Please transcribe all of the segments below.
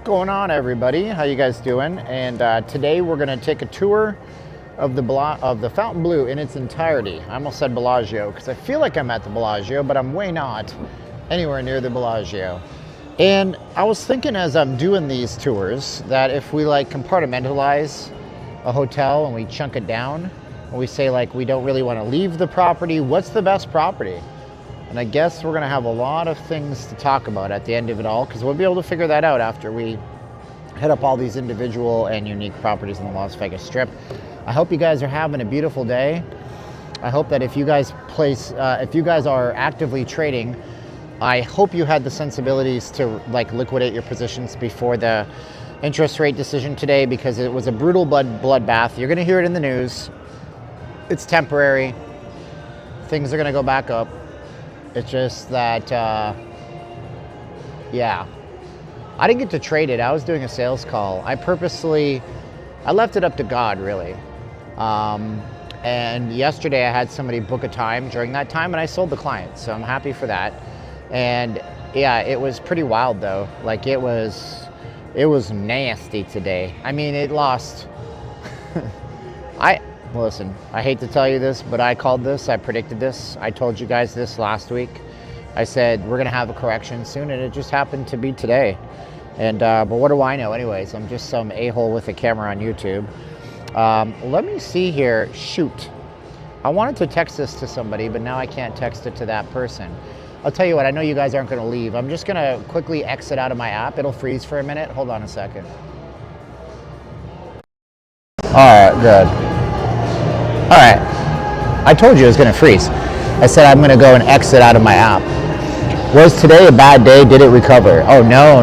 going on, everybody? How you guys doing? And today we're going to take a tour of the Fontainebleau in its entirety. I almost said Bellagio because I feel like I'm at the Bellagio, but I'm way not anywhere near the Bellagio. And I was thinking as I'm doing these tours that if we like compartmentalize a hotel and we chunk it down and we say like we don't really want to leave the property, what's the best property? And I guess we're going to have a lot of things to talk about at the end of it all, because we'll be able to figure that out after we hit up all these individual and unique properties in the Las Vegas Strip. I hope you guys are having a beautiful day. I hope that if you guys are actively trading, I hope you had the sensibilities to like liquidate your positions before the interest rate decision today, because it was a brutal bloodbath. You're going to hear it in the news. It's temporary. Things are going to go back up. It's just that, yeah, I didn't get to trade it. I was doing a sales call. I left it up to God, really. And yesterday I had somebody book a time during that time and I sold the client. So I'm happy for that. And yeah, it was pretty wild though. Like it was nasty today. I mean, it lost. Listen, I hate to tell you this, but I called this, I predicted this. I told you guys this last week. I said, we're gonna have a correction soon, and it just happened to be today. And, but what do I know anyways? I'm just some a-hole with a camera on YouTube. Let me see here, shoot. I wanted to text this to somebody, but now I can't text it to that person. I'll tell you what, I know you guys aren't gonna leave. I'm just gonna quickly exit out of my app. It'll freeze for a minute. Hold on a second. All right, good. All right, I told you it was going to freeze. I said I'm going to go and exit out of my app. Was today a bad day? Did it recover? Oh, no.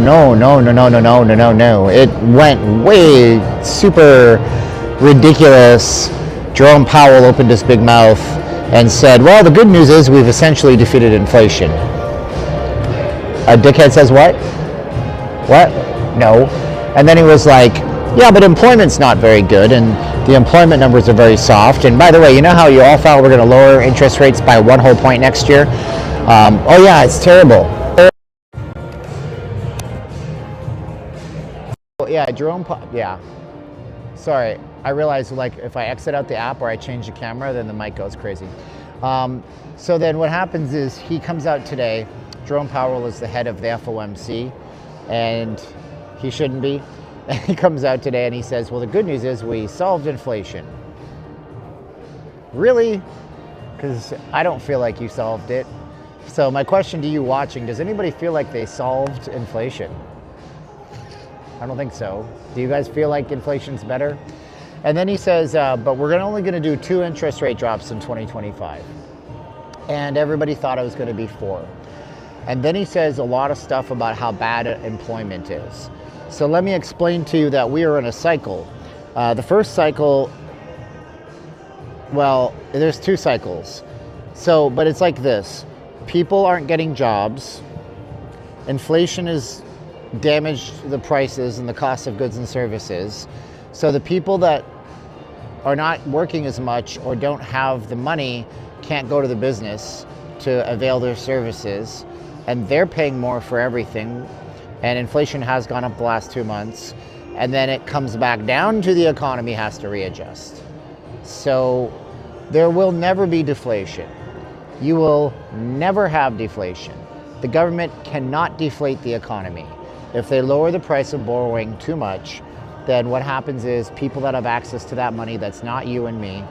It went way super ridiculous. Jerome Powell opened his big mouth and said, well, the good news is we've essentially defeated inflation. A dickhead says what? What? No. And then he was like, yeah, but employment's not very good, and the employment numbers are very soft. And by the way, you know how you all thought we're going to lower interest rates by 1 whole point next year? Oh yeah, it's terrible. Yeah, yeah. Sorry, I realized like if I exit out the app or I change the camera, then the mic goes crazy. So then what happens is he comes out today. Jerome Powell is the head of the FOMC, and he shouldn't be. He comes out today and he says, well, the good news is we solved inflation. Really? Because I don't feel like you solved it. So my question to you watching, does anybody feel like they solved inflation? I don't think so. Do you guys feel like inflation's better? And then he says, but we're only going to do 2 interest rate drops in 2025. And everybody thought it was going to be 4. And then he says a lot of stuff about how bad employment is. So let me explain to you that we are in a cycle. The first cycle, well, there's 2 cycles. So, but it's like this. People aren't getting jobs. Inflation has damaged the prices and the cost of goods and services. So the people that are not working as much or don't have the money can't go to the business to avail their services, and they're paying more for everything. And inflation has gone up the last 2 months, and then it comes back down to the economy has to readjust. So there will never be deflation. You will never have deflation. The government cannot deflate the economy. If they lower the price of borrowing too much, then what happens is people that have access to that money, that's not you and me,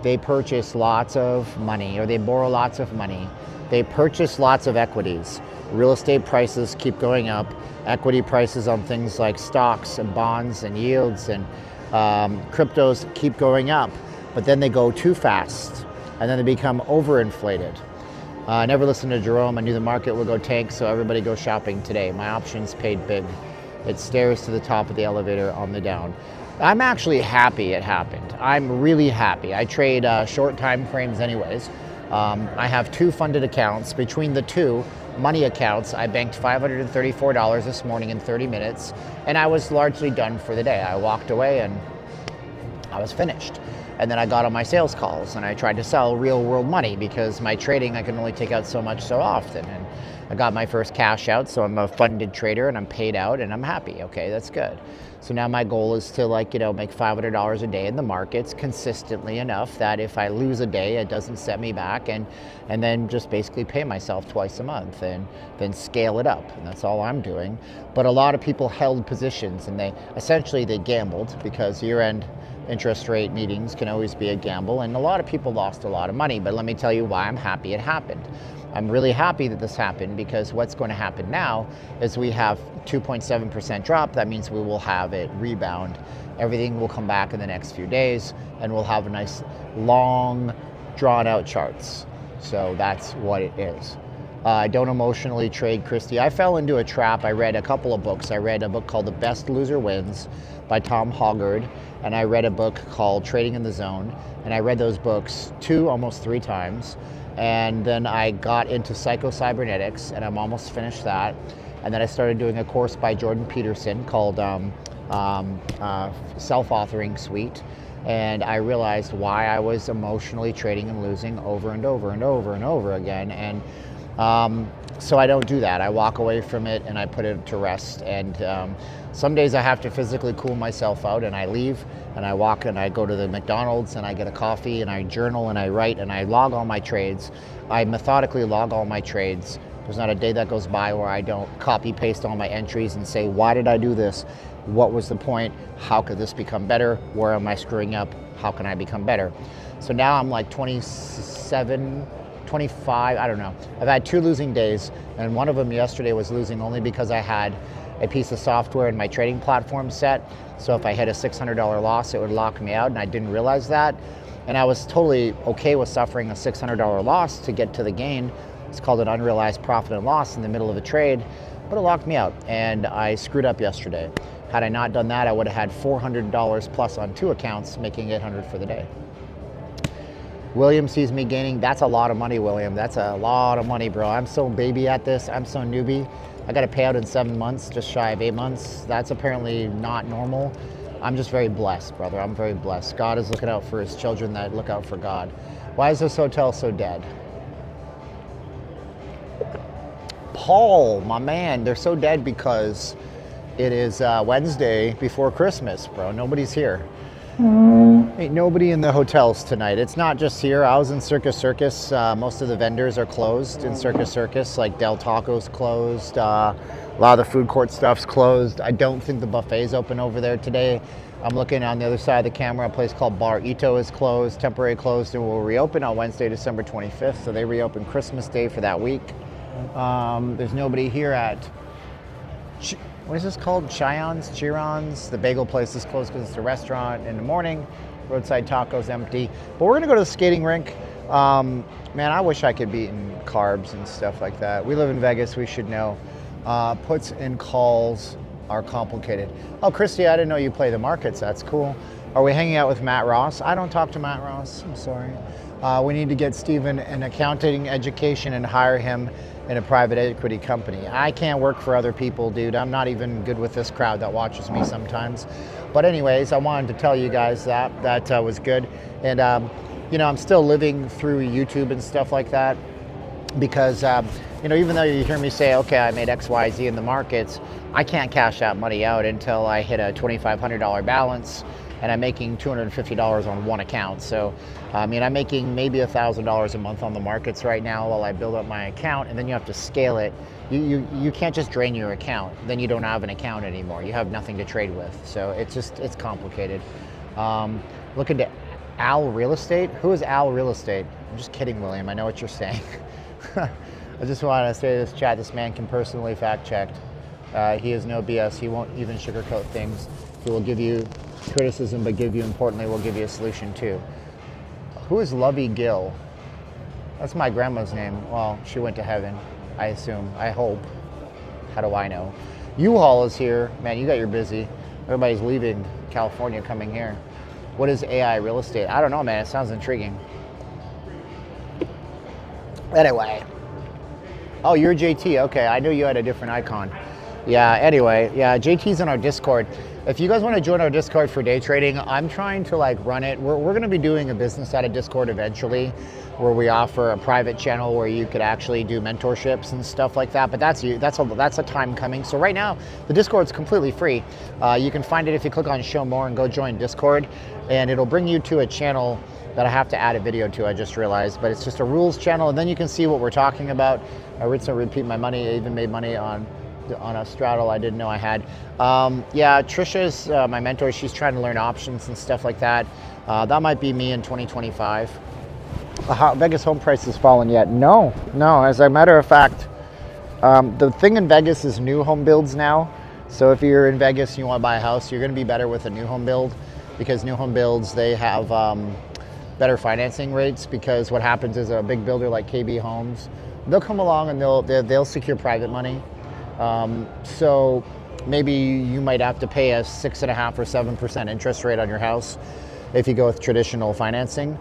they purchase lots of money, or they borrow lots of money. They purchase lots of equities. Real estate prices keep going up. Equity prices on things like stocks and bonds and yields and cryptos keep going up, but then they go too fast and then they become overinflated. I never listened to Jerome. I knew the market would go tank, so everybody go shopping today. My options paid big. It stairs to the top of the elevator on the down. I'm actually happy it happened. I'm really happy. I trade short time frames anyways. I have 2 funded accounts. Between the 2 money accounts, I banked $534 this morning in 30 minutes, and I was largely done for the day. I walked away and I was finished. And then I got on my sales calls and I tried to sell real world money, because my trading I can only take out so much so often. And I got my first cash out, so I'm a funded trader and I'm paid out and I'm happy. Okay, that's good. So now my goal is to make $500 a day in the markets consistently enough that if I lose a day, it doesn't set me back, and then just basically pay myself twice a month and then scale it up. And that's all I'm doing. But a lot of people held positions and they gambled, because year-end interest rate meetings can always be a gamble, and a lot of people lost a lot of money. But let me tell you why I'm happy it happened. I'm really happy that this happened, because what's going to happen now is we have 2.7% drop. That means we will have it rebound. Everything will come back in the next few days, and we'll have a nice long drawn out charts. So that's what it is. Don't emotionally trade, Christy. I fell into a trap. I read a couple of books. I read a book called The Best Loser Wins by Tom Hoggard, and I read a book called Trading in the Zone. And I read those books almost three times. And then I got into psycho-cybernetics, and I'm almost finished that. And then I started doing a course by Jordan Peterson called Self-Authoring Suite. And I realized why I was emotionally trading and losing over and over and over and over again. And so I don't do that. I walk away from it and I put it to rest. And some days I have to physically cool myself out, and I leave and I walk and I go to the McDonald's and I get a coffee and I journal and I write and I log all my trades. I methodically log all my trades. There's not a day that goes by where I don't copy paste all my entries and say, why did I do this? What was the point? How could this become better? Where am I screwing up? How can I become better? So now I'm like 27, 25, I don't know. I've had 2 losing days, and one of them yesterday was losing only because I had a piece of software in my trading platform set. So if I hit a $600 loss, it would lock me out, and I didn't realize that. And I was totally okay with suffering a $600 loss to get to the gain. It's called an unrealized profit and loss in the middle of a trade, but it locked me out, and I screwed up yesterday. Had I not done that, I would have had $400 plus on 2 accounts, making $800 for the day. William sees me gaining. That's a lot of money, William. That's a lot of money, bro. I'm so baby at this. I'm so newbie. I got to pay out in 7 months, just shy of 8 months. That's apparently not normal. I'm just very blessed, brother. I'm very blessed. God is looking out for his children that look out for God. Why is this hotel so dead? Paul, my man, they're so dead because it is Wednesday before Christmas, bro. Nobody's here. Ain't nobody in the hotels tonight. It's not just here. I was in Circus Circus. Most of the vendors are closed in Circus Circus, like Del Taco's closed. A lot of the food court stuff's closed. I don't think the buffet's open over there today. I'm looking on the other side of the camera. A place called Bar Ito is closed, temporarily closed, and will reopen on Wednesday, December 25th. So they reopen Christmas Day for that week. There's nobody here at, what is this called? Chiron's. The bagel place is closed because it's a restaurant in the morning. Roadside Tacos empty. But we're gonna go to the skating rink. Man, I wish I could be eating carbs and stuff like that. We live in Vegas, we should know. Puts and calls are complicated. Oh, Christy, I didn't know you play the markets. That's cool. Are we hanging out with Matt Ross? I don't talk to Matt Ross, I'm sorry. We need to get Steven an accounting education and hire him in a private equity company. I can't work for other people, dude. I'm not even good with this crowd that watches me sometimes. But anyways, I wanted to tell you guys that was good. And I'm still living through YouTube and stuff like that, because even though you hear me say, okay, I made X, Y, Z in the markets, I can't cash that money out until I hit a $2,500 balance, and I'm making $250 on one account. So, I'm making maybe $1,000 a month on the markets right now while I build up my account, and then you have to scale it. You can't just drain your account, then you don't have an account anymore. You have nothing to trade with. So it's complicated. Looking to Al Real Estate. Who is Al Real Estate? I'm just kidding, William. I know what you're saying. I just wanted to say to this chat, this man can personally fact check. He is no BS. He won't even sugarcoat things. He will give you criticism, but importantly, will give you a solution too. Who is Lovey Gill? That's my grandma's name. Well, she went to heaven, I assume. I hope. How do I know? U-Haul is here. Man, you got your busy. Everybody's leaving California, coming here. What is AI real estate? I don't know, man. It sounds intriguing. Anyway. Oh, you're JT. Okay, I knew you had a different icon. Yeah, anyway, yeah, JT's in our Discord. If you guys want to join our Discord for day trading, I'm trying to like run it. We're going to be doing a business out of Discord eventually, where we offer a private channel where you could actually do mentorships and stuff like that. But that's a time coming. So right now, the Discord's completely free. You can find it if you click on Show More and go join Discord, and it'll bring you to a channel that I have to add a video to, I just realized, but it's just a rules channel, and then you can see what we're talking about. I recently repeat my money. I even made money on a straddle I didn't know I had. Yeah, Trisha's my mentor. She's trying to learn options and stuff like that. That might be me in 2025. Vegas home price has fallen yet? No. As a matter of fact, the thing in Vegas is new home builds now. So if you're in Vegas and you want to buy a house, you're going to be better with a new home build, because new home builds, they have better financing rates, because what happens is a big builder like KB Homes, they'll come along and they'll secure private money. So maybe you might have to pay a 6.5% or 7% interest rate on your house if you go with traditional financing.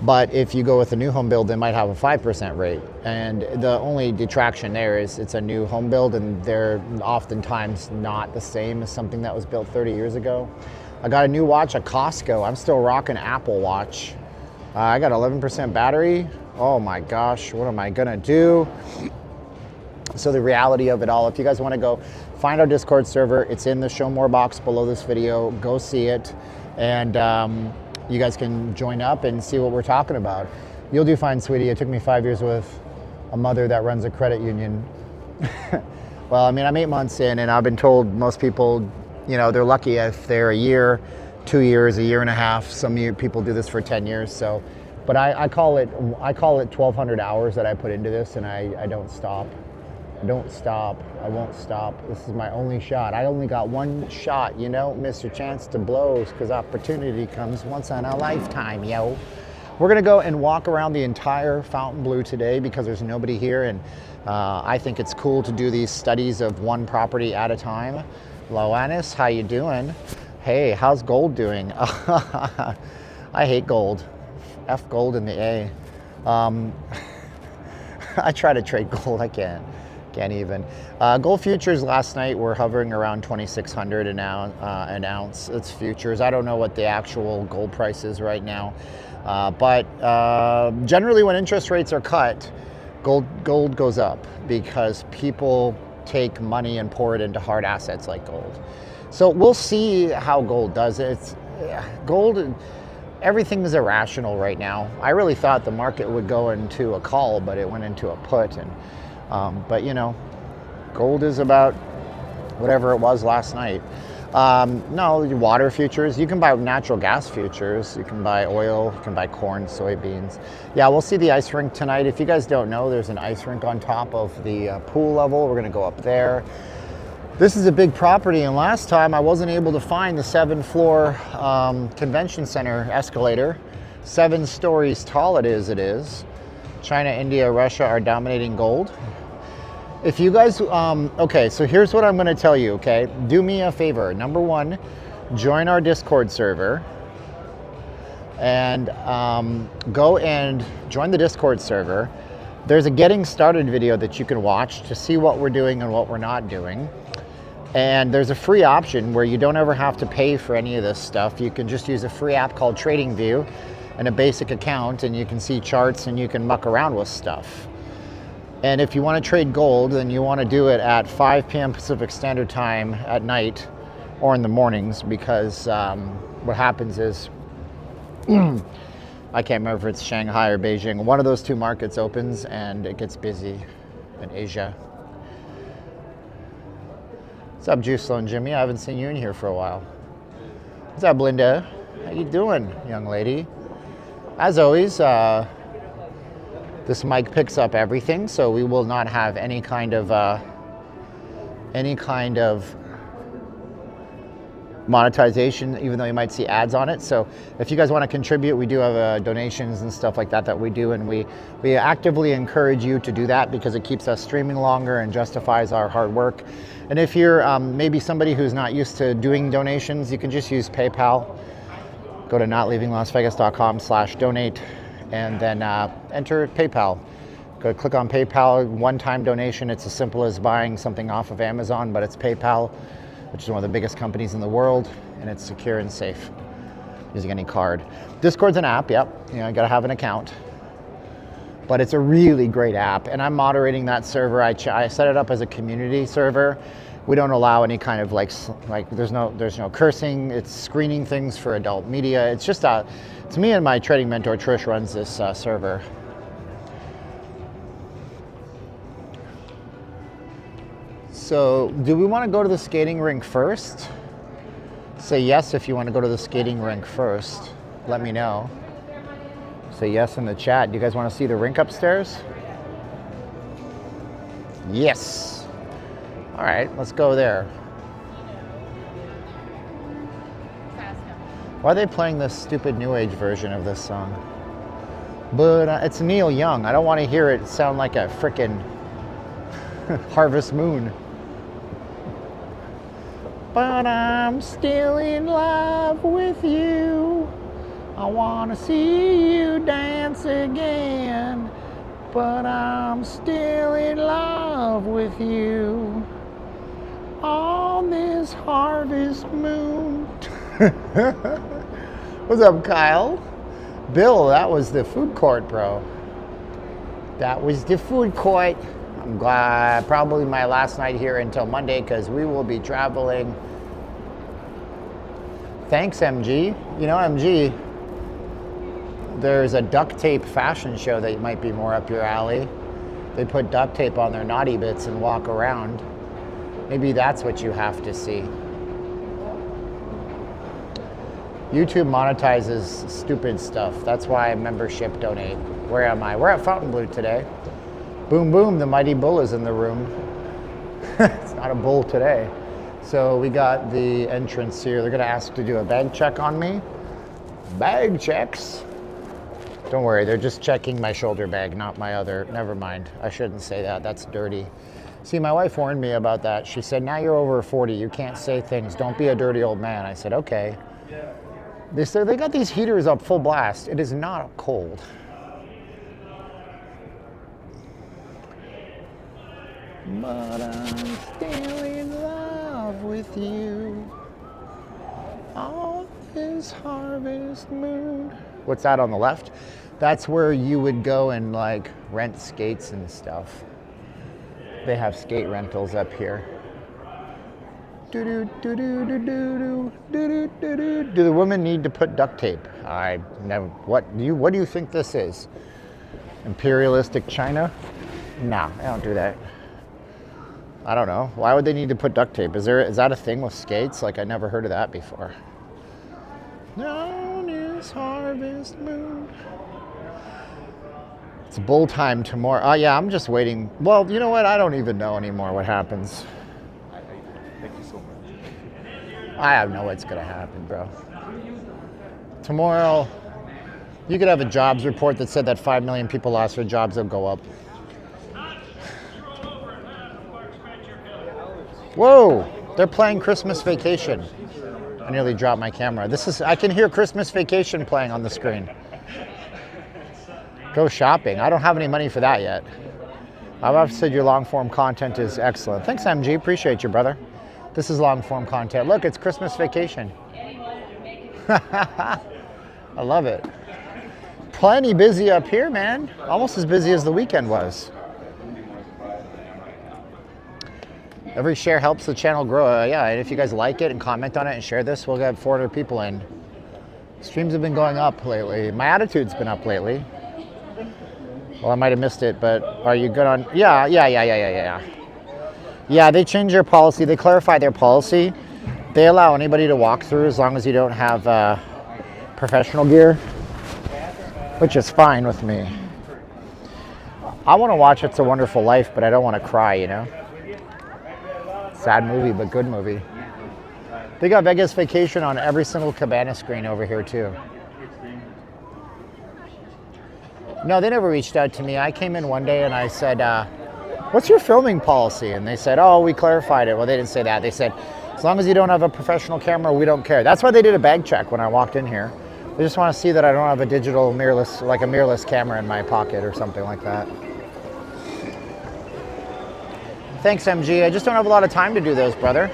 But if you go with a new home build, they might have a 5% rate. And the only detraction there is it's a new home build, and they're oftentimes not the same as something that was built 30 years ago. I got a new watch at Costco. I'm still rocking Apple Watch. I got 11% battery. Oh my gosh, what am I gonna do? So the reality of it all, if you guys want to go find our Discord server, it's in the show more box below this video. Go see it, and you guys can join up and see what we're talking about. You'll do fine, sweetie. It took me 5 years with a mother that runs a credit union. Well, I mean, I'm 8 months in, and I've been told most people, you know, they're lucky if they're a year, 2 years, a year and a half. Some people do this for 10 years. So, but I call it 1,200 hours that I put into this, and I don't stop. I don't stop. I won't stop. This is my only shot. I only got one shot, you know, miss your chance to blows, because opportunity comes once in a lifetime, yo. We're gonna go and walk around the entire Fontainebleau today because there's nobody here, and I think it's cool to do these studies of one property at a time. Loanis, how you doing? Hey, how's gold doing? I hate gold. F gold in the A. I try to trade gold, I can't even. Gold futures last night were hovering around 2,600 an ounce. It's futures. I don't know what the actual gold price is right now. But generally when interest rates are cut, gold goes up, because people take money and pour it into hard assets like gold. So we'll see how gold does. Gold, everything is irrational right now. I really thought the market would go into a call, but it went into a put. And but you know, gold is about whatever it was last night. No, water futures, you can buy natural gas futures, you can buy oil, you can buy corn, soybeans. Yeah, we'll see the ice rink tonight. If you guys don't know, there's an ice rink on top of the pool level. We're gonna go up there. This is a big property, and last time I wasn't able to find the 7th-floor convention center escalator. 7 stories tall it is. China, India, Russia are dominating gold. If you guys, okay, so here's what I'm gonna tell you, okay? Do me a favor. Number one, join our Discord server, and go and join the Discord server. There's a getting started video that you can watch to see what we're doing and what we're not doing. And there's a free option where you don't ever have to pay for any of this stuff. You can just use a free app called TradingView and a basic account, and you can see charts and you can muck around with stuff. And if you want to trade gold, then you want to do it at 5 p.m. Pacific Standard Time at night or in the mornings, because what happens is, I can't remember if it's Shanghai or Beijing, one of those two markets opens and it gets busy in Asia. What's up, Juice and Jimmy? I haven't seen you in here for a while. What's up, Linda? How you doing, young lady? As always, this mic picks up everything, so we will not have any kind of monetization, even though you might see ads on it. So if you guys want to contribute, we do have donations and stuff like that we do, and we actively encourage you to do that, because it keeps us streaming longer and justifies our hard work. And if you're maybe somebody who's not used to doing donations, you can just use PayPal. Go to notleavinglasvegas.com/donate, and then enter PayPal. Go click on PayPal, one-time donation. It's as simple as buying something off of Amazon, but it's PayPal, which is one of the biggest companies in the world, and it's secure and safe using any card. Discord's an app, yep. You know, you gotta have an account. But it's a really great app, and I'm moderating that server. I set it up as a community server. We don't allow any kind of like there's no cursing. It's screening things for adult media. It's just it's me and my trading mentor Trish runs this server. So, do we want to go to the skating rink first? Say yes if you want to go to the skating rink first. Let me know. Say yes in the chat. Do you guys want to see the rink upstairs? Yes. All right, let's go there. Why are they playing this stupid new age version of this song? But it's Neil Young. I don't want to hear it sound like a frickin' Harvest Moon. But I'm still in love with you. I want to see you dance again. But I'm still in love with you on this harvest moon. What's up, Kyle? Bill, that was the food court, bro. That was the food court. I'm glad, probably my last night here until Monday, because we will be traveling. Thanks, MG. You know, MG, there's a duct tape fashion show that might be more up your alley. They put duct tape on their naughty bits and walk around. Maybe that's what you have to see. YouTube monetizes stupid stuff. That's why membership donate. Where am I? We're at Fontainebleau today. Boom, boom, the mighty bull is in the room. It's not a bull today. So we got the entrance here. They're gonna ask to do a bag check on me. Bag checks. Don't worry, they're just checking my shoulder bag, not my other. Never mind, I shouldn't say that, that's dirty. See, my wife warned me about that. She said, now you're over 40, you can't say things. Don't be a dirty old man. I said, okay. They said they got these heaters up full blast. It is not cold. But I'm still in love with you on this harvest moon. What's that on the left? That's where you would go and like rent skates and stuff. They have skate rentals up here. Do the women need to put duct tape? I never. What do you think this is? Imperialistic China? Nah, I don't do that. I don't know. Why would they need to put duct tape? Is that a thing with skates? Like I never heard of that before. Down is harvest moon. It's bull time tomorrow. Oh yeah, I'm just waiting. Well, you know what? I don't even know anymore what happens. Thank you so much. I don't know what's gonna happen, bro. Tomorrow, you could have a jobs report that said that 5 million people lost their jobs. They'll go up. Whoa, they're playing Christmas Vacation. I nearly dropped my camera. I can hear Christmas Vacation playing on the screen. Go shopping. I don't have any money for that yet. I've said your long form content is excellent. Thanks, MG. Appreciate you, brother. This is long form content. Look, it's Christmas Vacation. I love it. Plenty busy up here, man. Almost as busy as the weekend was. Every share helps the channel grow. Yeah, and if you guys like it and comment on it and share this, we'll get 400 people in. Streams have been going up lately. My attitude's been up lately. Well, I might have missed it, but are you good on? Yeah. Yeah, they changed their policy. They clarified their policy. They allow anybody to walk through as long as you don't have professional gear, which is fine with me. I want to watch It's a Wonderful Life, but I don't want to cry, you know? Sad movie, but good movie. They got Vegas Vacation on every single cabana screen over here too. No, they never reached out to me. I came in one day and I said, what's your filming policy? And they said, oh, we clarified it. Well, they didn't say that. They said, as long as you don't have a professional camera, we don't care. That's why they did a bag check when I walked in here. They just want to see that I don't have a digital mirrorless, like a mirrorless camera in my pocket or something like that. Thanks, MG. I just don't have a lot of time to do those, brother.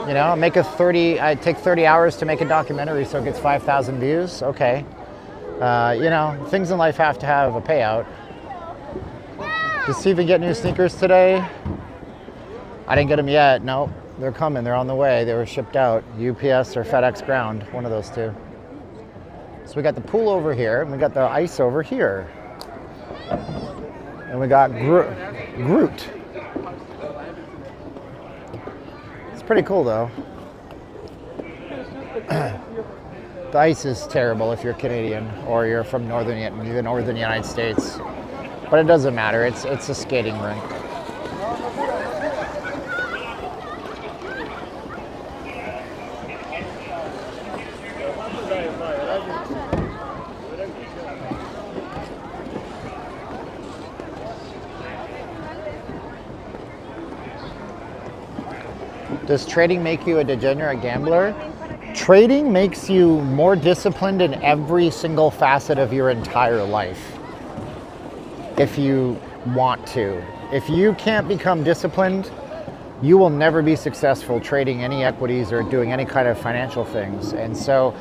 You know, I take 30 hours to make a documentary so it gets 5,000 views. Okay. You know, things in life have to have a payout. Did Steven get new sneakers today? I didn't get them yet. No, they're coming. They're on the way. They were shipped out. UPS or FedEx ground. One of those two. So we got the pool over here, and we got the ice over here. And we got Groot. It's pretty cool, though. The ice is terrible if you're Canadian or you're from the northern United States. But it doesn't matter. It's a skating rink. Does trading make you a degenerate gambler? Trading makes you more disciplined in every single facet of your entire life. If you want to. If you can't become disciplined, you will never be successful trading any equities or doing any kind of financial things. And so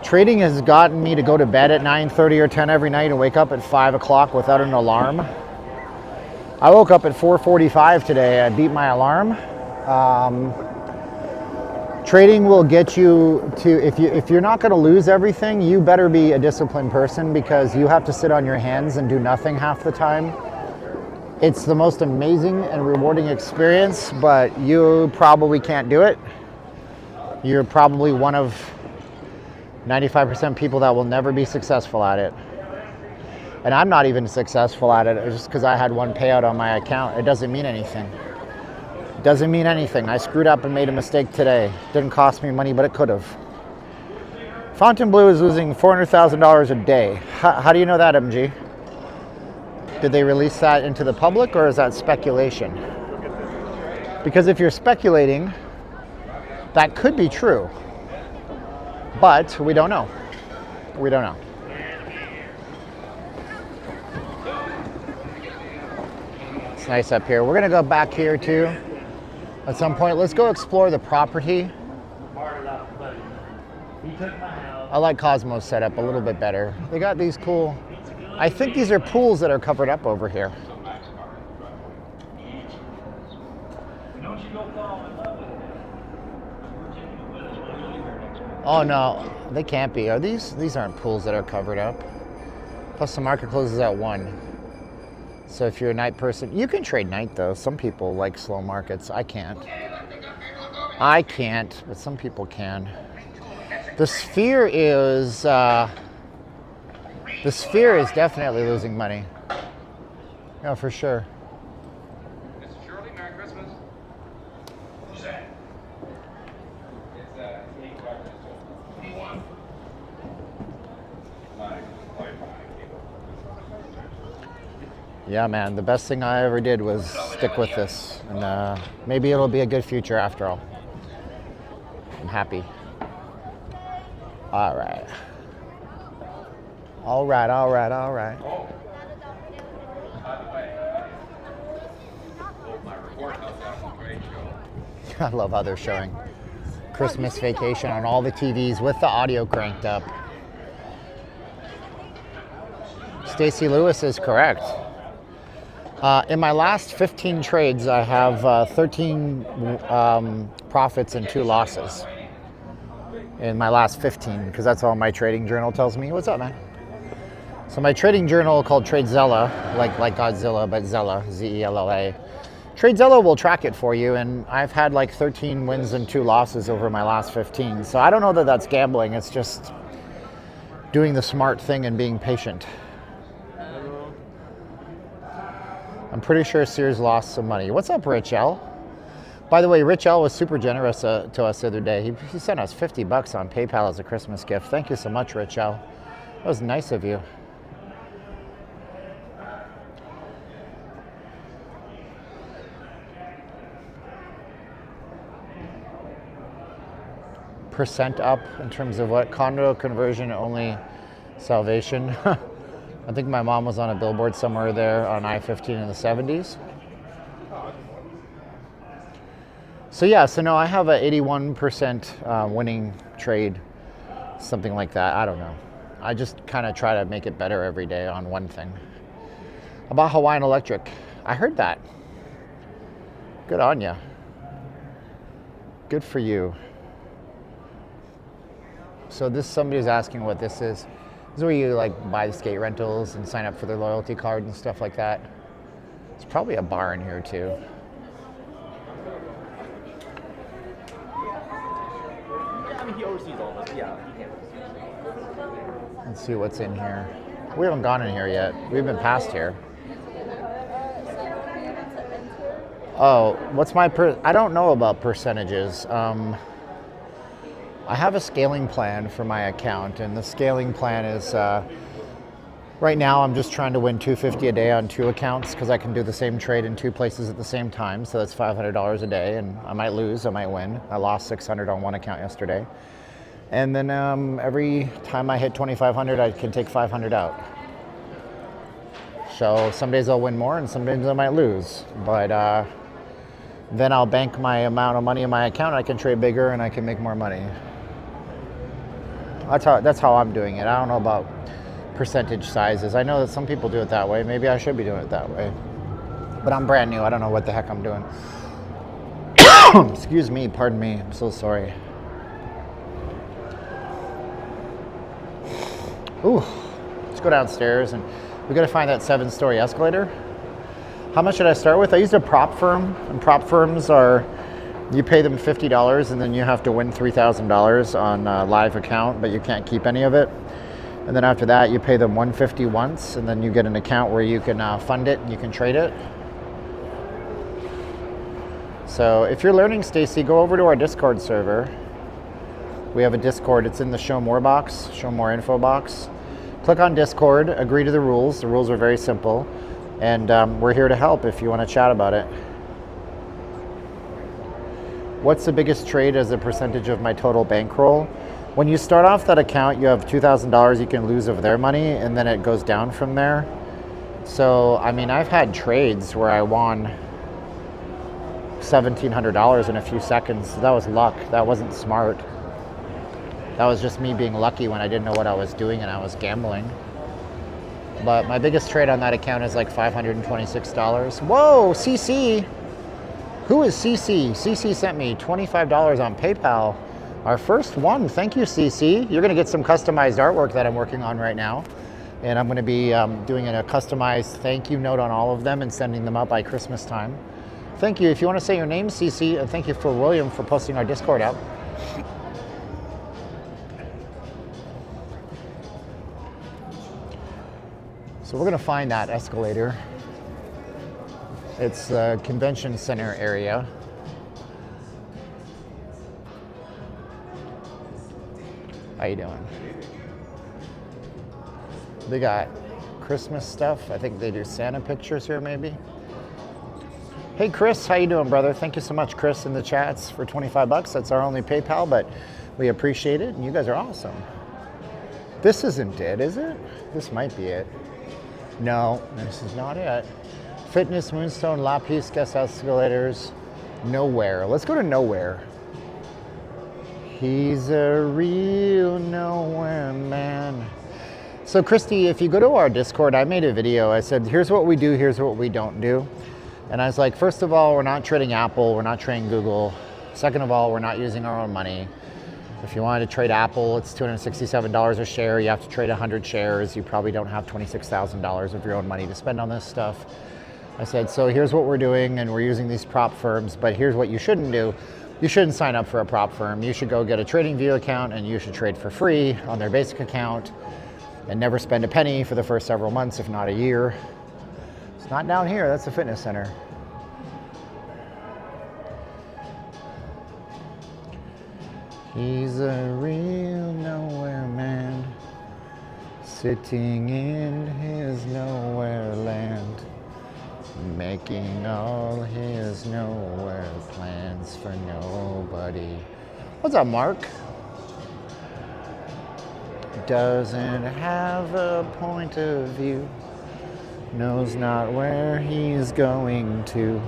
trading has gotten me to go to bed at 9:30 or 10 every night and wake up at 5 o'clock without an alarm. I woke up at 4:45 today. I beat my alarm. Trading will get you to, if you're not going to lose everything, you better be a disciplined person, because you have to sit on your hands and do nothing half the time. It's the most amazing and rewarding experience, but you probably can't do it. You're probably one of 95% people that will never be successful at it. And I'm not even successful at it just because I had one payout on my account. It doesn't mean anything. Doesn't mean anything. I screwed up and made a mistake today. Didn't cost me money, but it could have. Fontainebleau is losing $400,000 a day. How do you know that, MG? Did they release that into the public, or is that speculation? Because if you're speculating, that could be true. But we don't know. We don't know. It's nice up here. We're going to go back here too. At some point, let's go explore the property. I like Cosmo's setup a little bit better. They got these cool, I think these are pools that are covered up over here. Oh no, they can't be. Are these aren't pools that are covered up. Plus the market closes at 1. So if you're a night person, you can trade night though. Some people like slow markets. I can't, but some people can. The Sphere is definitely losing money. No, for sure. Mr. Shirley, Merry Christmas. Yeah, man, the best thing I ever did was stick with this. And maybe it'll be a good future after all. I'm happy. All right. All right, all right, all right. I love how they're showing Christmas Vacation on all the TVs with the audio cranked up. Stacey Lewis is correct. In my last 15 trades, I have 13 profits and 2 losses. In my last 15, because that's all my trading journal tells me. What's up, man? So my trading journal called TradeZella, like Godzilla, but Zella, Z-E-L-L-A. TradeZella will track it for you, and I've had like 13 wins and 2 losses over my last 15. So I don't know that that's gambling. It's just doing the smart thing and being patient. I'm pretty sure Sears lost some money. What's up, Rich L? By the way, Rich L was super generous to us the other day. He sent us $50 on PayPal as a Christmas gift. Thank you so much, Rich L. That was nice of you. Percent up in terms of what? Condo conversion only salvation. I think my mom was on a billboard somewhere there on I-15 in the 70s. So yeah, so no, I have a 81% winning trade, something like that. I don't know. I just kind of try to make it better every day on one thing. About Hawaiian Electric, I heard that. Good on ya. Good for you. So this, somebody's asking what this is. This is where you like buy the skate rentals and sign up for their loyalty card and stuff like that. It's probably a bar in here too. I mean, he oversees all this. Yeah, he handles. Let's see what's in here. We haven't gone in here yet. We've been past here. Oh, what's my I don't know about percentages. I have a scaling plan for my account, and the scaling plan is right now I'm just trying to win $250 a day on 2 accounts because I can do the same trade in 2 places at the same time. So that's $500 a day, and I might lose, I might win. I lost $600 on one account yesterday. And then every time I hit 2,500, I can take 500 out. So some days I'll win more and some days I might lose. But then I'll bank my amount of money in my account. I can trade bigger and I can make more money. That's how I'm doing it. I don't know about percentage sizes. I know that some people do it that way. Maybe I should be doing it that way. But I'm brand new. I don't know what the heck I'm doing. Excuse me. Pardon me. I'm so sorry. Ooh, let's go downstairs and we got to find that 7-story escalator. How much should I start with? I used a prop firm, and prop firms are, you pay them $50 and then you have to win $3,000 on a live account, but you can't keep any of it. And then after that, you pay them $150 once, and then you get an account where you can fund it and you can trade it. So if you're learning, Stacy, go over to our Discord server. We have a Discord. It's in the Show More box, Show More info box. Click on Discord, agree to the rules. The rules are very simple. And we're here to help if you want to chat about it. What's the biggest trade as a percentage of my total bankroll? When you start off that account, you have $2,000 you can lose of their money, and then it goes down from there. So, I mean, I've had trades where I won $1,700 in a few seconds. That was luck. That wasn't smart. That was just me being lucky when I didn't know what I was doing and I was gambling. But my biggest trade on that account is like $526. Whoa, CC! Who is CC? CC sent me $25 on PayPal. Our first one. Thank you, CC. You're going to get some customized artwork that I'm working on right now. And I'm going to be doing a customized thank you note on all of them and sending them out by Christmas time. Thank you. If you want to say your name, CC, and thank you for William for posting our Discord out. So we're going to find that escalator. It's the convention center area. How you doing? They got Christmas stuff. I think they do Santa pictures here maybe. Hey Chris, how you doing, brother? Thank you so much, Chris, in the chats for 25 bucks. That's our only PayPal, but we appreciate it and you guys are awesome. This isn't it, is it? This might be it. No, this is not it. Fitness, Moonstone, La Peace, guest escalators, nowhere. Let's go to nowhere. He's a real nowhere man. So Christy, if you go to our Discord, I made a video. I said, here's what we do, here's what we don't do. And I was like, first of all, we're not trading Apple, we're not trading Google. Second of all, we're not using our own money. If you wanted to trade Apple, it's $267 a share. You have to trade 100 shares. You probably don't have $26,000 of your own money to spend on this stuff. I said, so here's what we're doing, and we're using these prop firms, but here's what you shouldn't do. You shouldn't sign up for a prop firm. You should go get a TradingView account, and you should trade for free on their basic account and never spend a penny for the first several months, if not a year. It's not down here. That's a fitness center. He's a real nowhere man, sitting in his nowhere land, making all his nowhere plans for nobody. What's up, Mark? doesn't have a point of view, knows not where he's going to.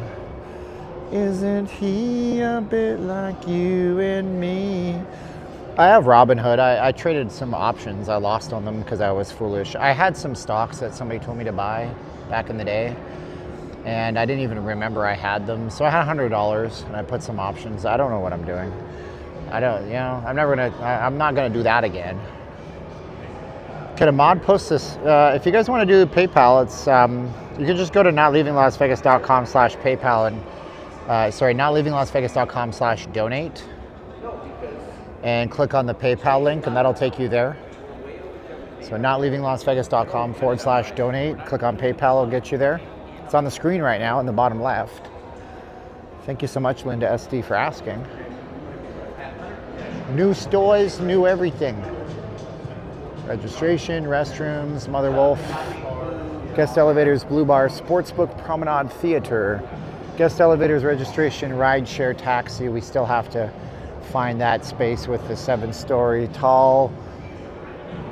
Isn't he a bit like you and me? I have Robinhood. I traded some options. I lost on them because I was foolish. I had some stocks that somebody told me to buy back in the day, and I didn't even remember I had them. So I had $100 and I put some options. I don't know what I'm doing. I don't, you know, I'm not gonna do that again. Can a mod post this? If you guys want to do PayPal, it's you can just go to notleavinglasvegas.com/PayPal and notleavinglasvegas.com/donate and click on the PayPal link, and that'll take you there. So notleavinglasvegas.com/donate. Click on PayPal, it'll get you there. It's on the screen right now in the bottom left. Thank you so much, Linda SD, for asking. New stores, new everything. Registration, restrooms, Mother Wolf, guest elevators, Blue Bar, Sportsbook, Promenade Theater, guest elevators, registration, ride share, taxi. We still have to find that space with the 7-story tall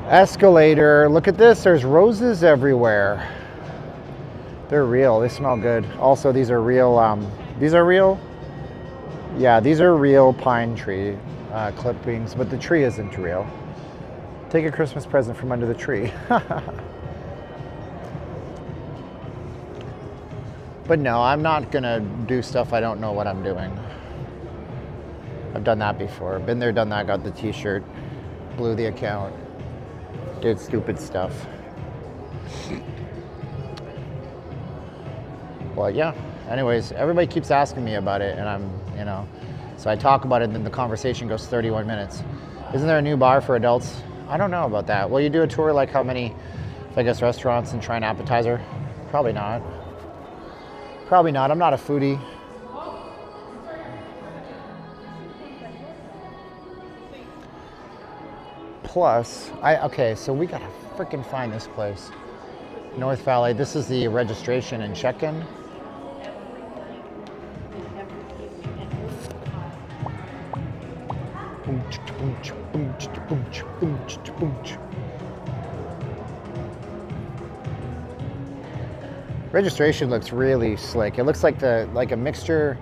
escalator. Look at this, there's roses everywhere. They're real, they smell good. Also, these are real, these are real? Yeah, these are real pine tree clippings, but the tree isn't real. Take a Christmas present from under the tree. But no, I'm not gonna do stuff I don't know what I'm doing. I've done that before. Been there, done that, got the t-shirt, blew the account, did stupid stuff. Well, yeah, anyways, everybody keeps asking me about it, and I'm, you know, so I talk about it and then the conversation goes 31 minutes. Isn't there a new bar for adults? I don't know about that. Will you do a tour like how many Vegas restaurants and try an appetizer? Probably not. Probably not. I'm not a foodie. Plus, okay, so we gotta freaking find this place. North Valley, this is the registration and check-in. Registration looks really slick. It looks like a mixture,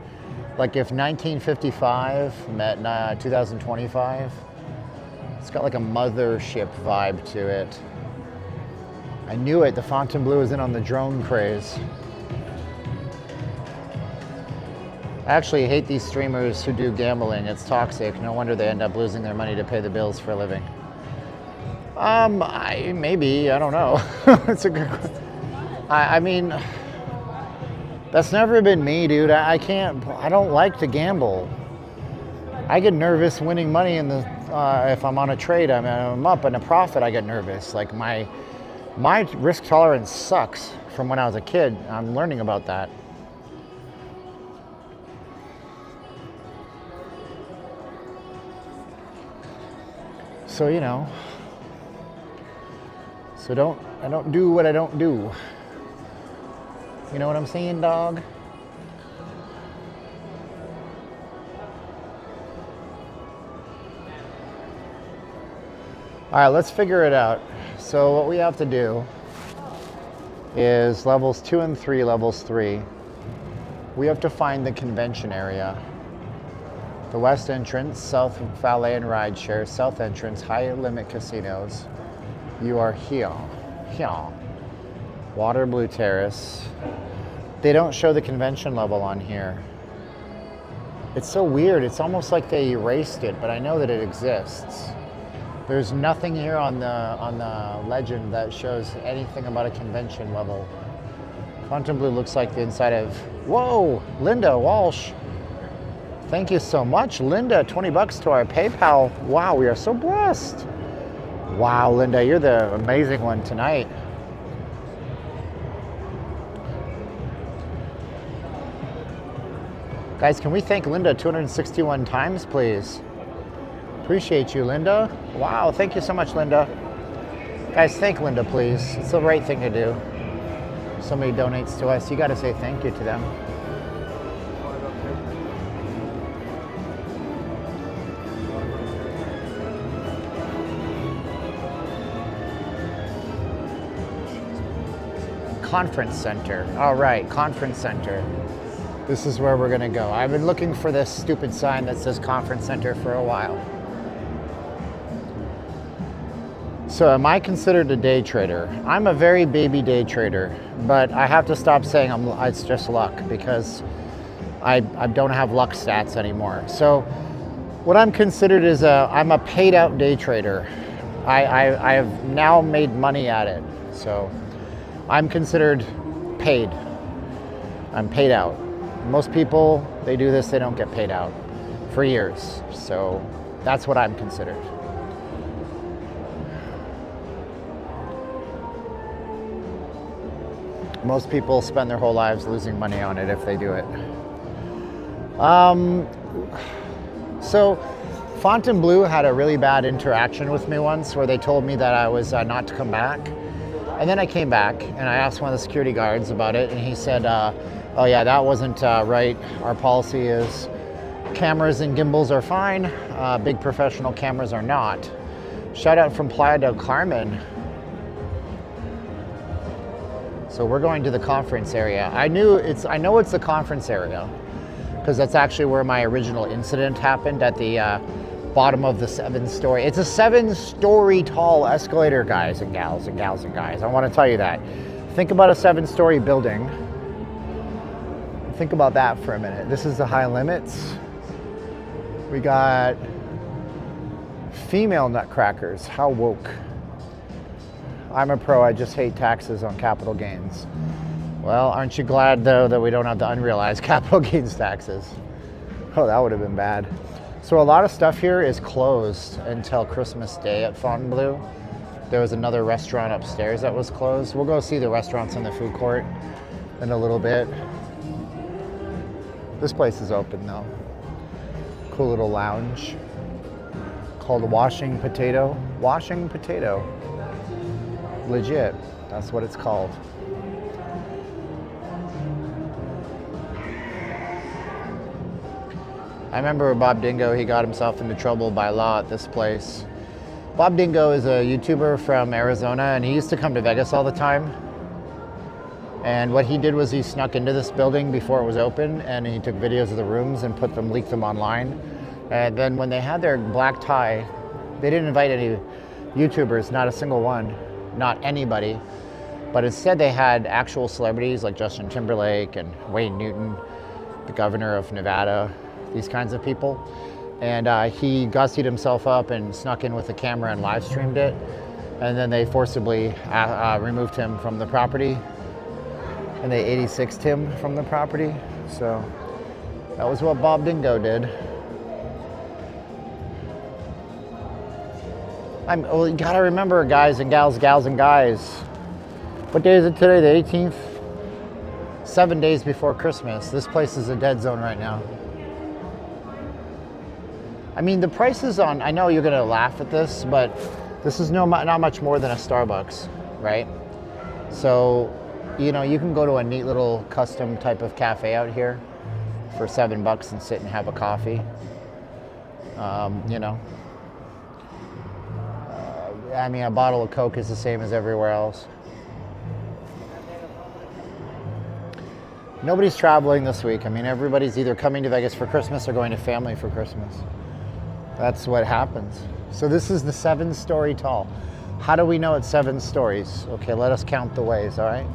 like if 1955 met 2025. It's got like a mothership vibe to it. I knew it, the Fontainebleau is in on the drone craze. I actually hate these streamers who do gambling. It's toxic. No wonder they end up losing their money to pay the bills for a living. Maybe, I don't know. It's a good question. I mean, that's never been me, dude. I don't like to gamble. I get nervous winning money in the, if I'm on a trade, I'm up in a profit, I get nervous. Like my risk tolerance sucks from when I was a kid. I'm learning about that. So, you know, I don't do what I don't do. You know what I'm saying, dog? All right, let's figure it out. So what we have to do is levels 2 and 3, levels 3. We have to find the convention area. The west entrance, south valet and ride share, south entrance, high limit casinos. You are here. Water Blue Terrace. They don't show the convention level on here. It's so weird. It's almost like they erased it, but I know that it exists. There's nothing here on the legend that shows anything about a convention level. Fontainebleau looks like the inside of, whoa, Linda Walsh. Thank you so much, Linda. 20 bucks to our PayPal. Wow, we are so blessed. Wow, Linda, you're the amazing one tonight. Guys, can we thank Linda 261 times, please? Appreciate you, Linda. Wow, thank you so much, Linda. Guys, thank Linda, please. It's the right thing to do. Somebody donates to us, you gotta say thank you to them. conference center. All right, conference center. This is where we're gonna go. I've been looking for this stupid sign that says conference center for a while. So am I considered a day trader? I'm a very baby day trader, but I have to stop saying it's just luck because I don't have luck stats anymore. So what I'm considered is I'm a paid out day trader. I have now made money at it. So I'm considered paid. I'm paid out. Most people, they do this, they don't get paid out for years. So that's what I'm considered. Most people spend their whole lives losing money on it if they do it. So Fontainebleau had a really bad interaction with me once where they told me that I was not to come back. And then I came back and I asked one of the security guards about it and he said, oh yeah, that wasn't right. Our policy is cameras and gimbals are fine. Big professional cameras are not. Shout out from Playa del Carmen. So we're going to the conference area. I know it's the conference area because that's actually where my original incident happened at the bottom of the 7-story. It's a 7-story tall escalator, guys and gals and gals and guys. I want to tell you that. Think about a 7-story building. Think about that for a minute. This is the high limits. We got female nutcrackers. How woke. I'm a pro, I just hate taxes on capital gains. Well, aren't you glad though that we don't have the unrealized capital gains taxes? Oh, that would have been bad. So a lot of stuff here is closed until Christmas Day at Fontainebleau. There was another restaurant upstairs that was closed. We'll go see the restaurants in the food court in a little bit. This place is open though. Cool little lounge called Washing Potato. Washing Potato. Legit, that's what it's called. I remember Bob Dingo, he got himself into trouble by law at this place. Bob Dingo is a YouTuber from Arizona and he used to come to Vegas all the time. And what he did was he snuck into this building before it was open and he took videos of the rooms and leaked them online. And then when they had their black tie, they didn't invite any YouTubers, not a single one. Not anybody, but instead they had actual celebrities like Justin Timberlake and Wayne Newton, the governor of Nevada, these kinds of people. And he gussied himself up and snuck in with the camera and live streamed it. And then they forcibly removed him from the property and they 86'd him from the property. So that was what Bob Dingo did. Well, you gotta remember, guys and gals and guys. What day is it today? The 18th? 7 days before Christmas. This place is a dead zone right now. I mean, the prices on, I know you're gonna laugh at this, but this is not much more than a Starbucks, right? So, you know, you can go to a neat little custom type of cafe out here for $7 and sit and have a coffee. You know. I mean, a bottle of Coke is the same as everywhere else. Nobody's traveling this week. I mean, everybody's either coming to Vegas for Christmas or going to family for Christmas. That's what happens. So this is the 7-story tall. How do we know it's 7 stories? Okay, let us count the ways, all right?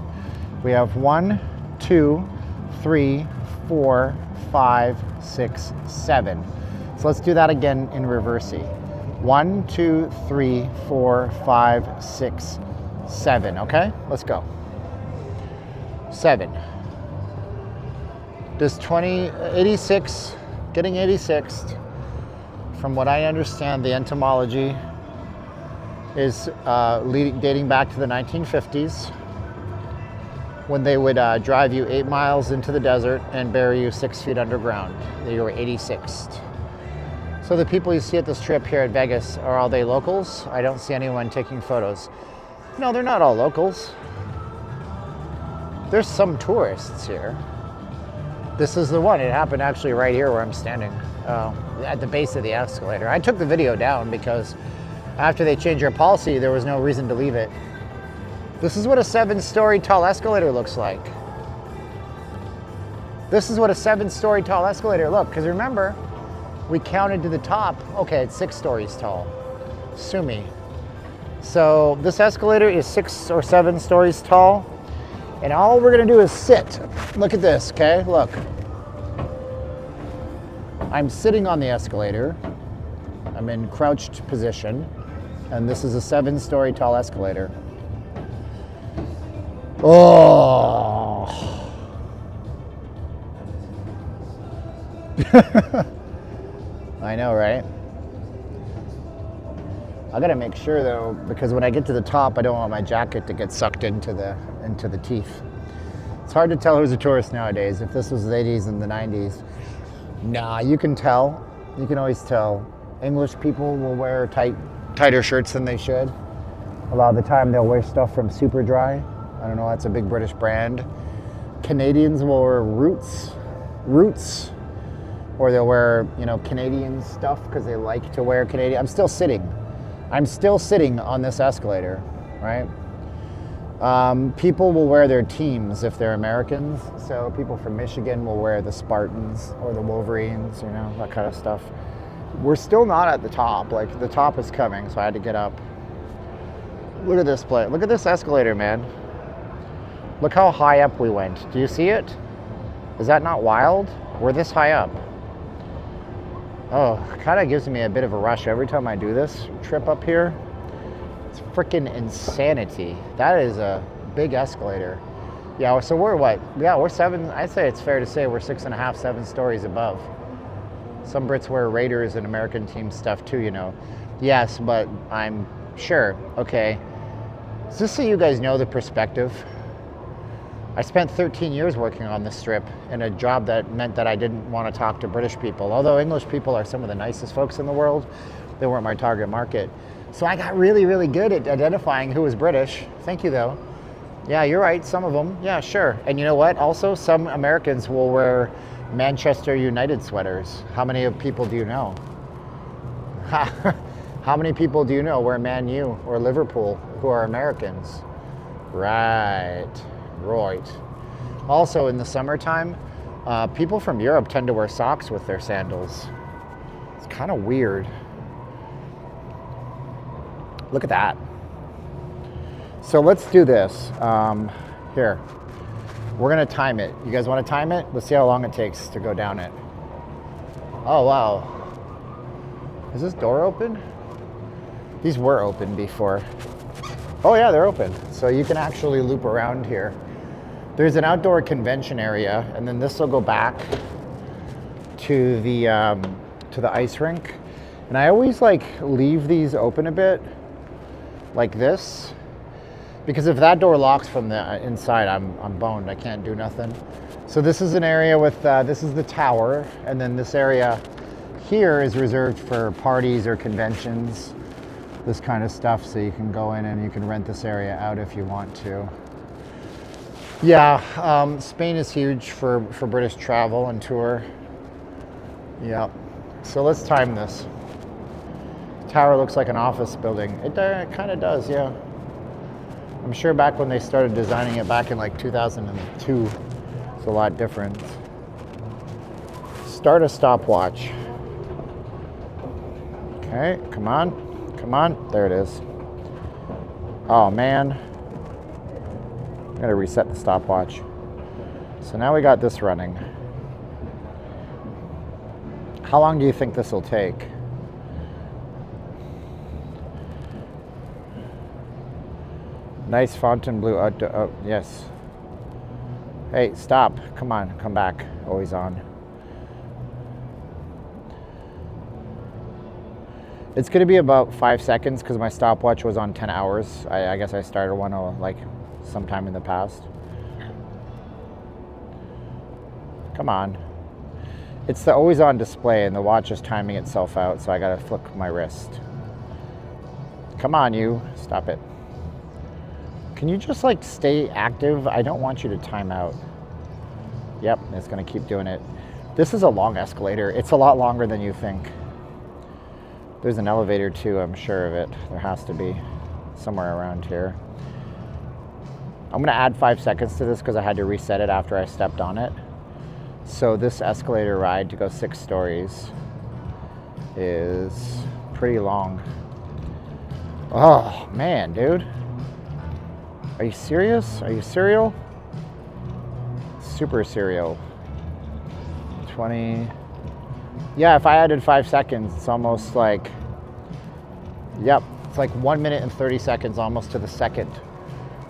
We have 1, 2, 3, 4, 5, 6, 7. So let's do that again in reversey. 1, 2, 3, 4, 5, 6, 7. Okay, let's go. 7. Does 86, getting 86th, from what I understand, the entomology is dating back to the 1950s when they would drive you 8 miles into the desert and bury you 6 feet underground. You were 86th. So the people you see at this trip here at Vegas, are they locals? I don't see anyone taking photos. No, they're not all locals. There's some tourists here. This is the one. It happened actually right here where I'm standing, at the base of the escalator. I took the video down because after they changed their policy, there was no reason to leave it. This is what a 7-story tall escalator looks like. This is what a 7-story tall escalator look, because remember, we counted to the top. Okay, it's 6 stories tall. Sue me. So this escalator is 6 or 7 stories tall, and all we're gonna do is sit. Look at this, okay? Look. I'm sitting on the escalator. I'm in crouched position, and this is a 7-story tall escalator. Oh. I know, right? I gotta make sure though, because when I get to the top, I don't want my jacket to get sucked into the teeth. It's hard to tell who's a tourist nowadays. If this was the 80s and the 90s, nah, you can tell. You can always tell. English people will wear tighter shirts than they should. A lot of the time they'll wear stuff from Superdry. I don't know, that's a big British brand. Canadians will wear Roots, or they'll wear, you know, Canadian stuff because they like to wear Canadian. I'm still sitting on this escalator, right? People will wear their teams if they're Americans. So people from Michigan will wear the Spartans or the Wolverines, you know, that kind of stuff. We're still not at the top. Like, the top is coming, so I had to get up. Look at this place. Look at this escalator, man. Look how high up we went. Do you see it? Is that not wild? We're this high up. Oh, kind of gives me a bit of a rush every time I do this trip up here. It's freaking insanity. That is a big escalator. Yeah, so we're what? Yeah, we're 7, I'd say it's fair to say we're 6.5, 7 stories above. Some Brits wear Raiders and American team stuff too, you know. Yes, but I'm sure. Okay. Just so you guys know the perspective. I spent 13 years working on this strip in a job that meant that I didn't want to talk to British people. Although English people are some of the nicest folks in the world, they weren't my target market. So I got really, really good at identifying who was British. Thank you, though. Yeah, you're right, some of them. Yeah, sure. And you know what? Also, some Americans will wear Manchester United sweaters. How many people do you know? How many people do you know wear Man U or Liverpool who are Americans? Right. Right. Also, in the summertime, people from Europe tend to wear socks with their sandals. It's kind of weird. Look at that. So let's do this. Here. We're going to time it. You guys want to time it? Let's see how long it takes to go down it. Oh, wow. Is this door open? These were open before. Oh, yeah, they're open. So you can actually loop around here. There's an outdoor convention area, and then this will go back to the ice rink. And I always like leave these open a bit, like this, because if that door locks from the inside, I'm boned. I can't do nothing. So this is an area with this is the tower, and then this area here is reserved for parties or conventions, this kind of stuff. So you can go in and you can rent this area out if you want to. Yeah, Spain is huge for British travel and tour. Yeah, so let's time this. Tower looks like an office building. It kind of does, yeah. I'm sure back when they started designing it back in like 2002, it's a lot different. Start a stopwatch. Okay, come on, come on. There it is. Oh man. I'm gonna reset the stopwatch. So now we got this running. How long do you think this will take? Nice Fontainebleau outdoor. Oh, yes. Hey, stop. Come on, come back. Always on. It's gonna be about 5 seconds because my stopwatch was on 10 hours. I guess I started one like sometime in the past. Come on. It's the always on display and the watch is timing itself out, so I gotta flick my wrist. Come on, you. Stop it. Can you just like stay active? I don't want you to time out. Yep, it's gonna keep doing it. This is a long escalator. It's a lot longer than you think. There's an elevator too, I'm sure of it. There has to be somewhere around here. I'm gonna add 5 seconds to this because I had to reset it after I stepped on it. So this escalator ride to go 6 stories is pretty long. Oh man, dude. Are you serious? Are you serial? Super serial. 20. Yeah, if I added 5 seconds, it's almost like, yep, it's like 1 minute and 30 seconds almost to the second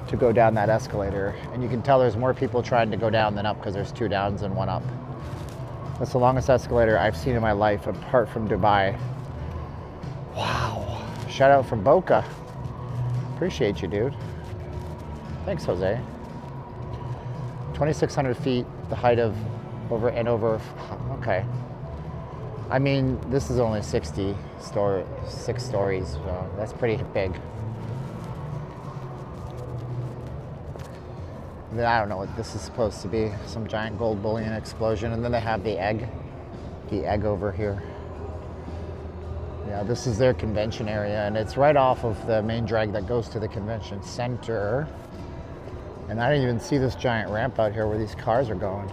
to go down that escalator. And you can tell there's more people trying to go down than up because there's 2 downs and 1 up. That's the longest escalator I've seen in my life apart from Dubai. Wow. Shout out from Boca. Appreciate you, dude. Thanks, Jose. 2,600 feet, the height of over. Okay. I mean, this is only 6 stories, so that's pretty big. Then I don't know what this is supposed to be. Some giant gold bullion explosion, and then they have the egg over here. Yeah, this is their convention area, and it's right off of the main drag that goes to the convention center. And I didn't even see this giant ramp out here where these cars are going.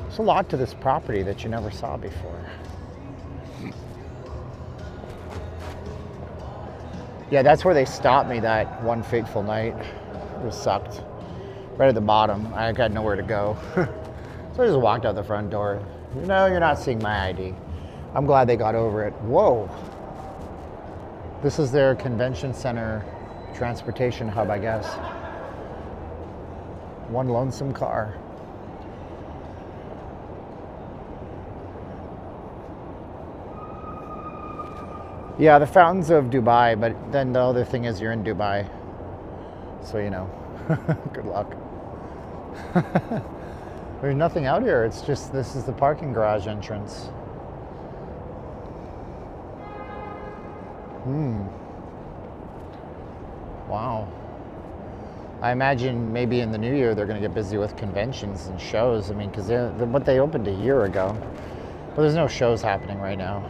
There's a lot to this property that you never saw before. Yeah, that's where they stopped me that one fateful night. It was sucked. Right at the bottom. I got nowhere to go. So I just walked out the front door. No, you're not seeing my ID. I'm glad they got over it. Whoa. This is their convention center transportation hub, I guess. One lonesome car. Yeah, the fountains of Dubai, but then the other thing is you're in Dubai. So, you know, good luck. There's nothing out here. It's just, this is the parking garage entrance. Wow. I imagine maybe in the new year they're going to get busy with conventions and shows. I mean, because what they opened a year ago. But there's no shows happening right now.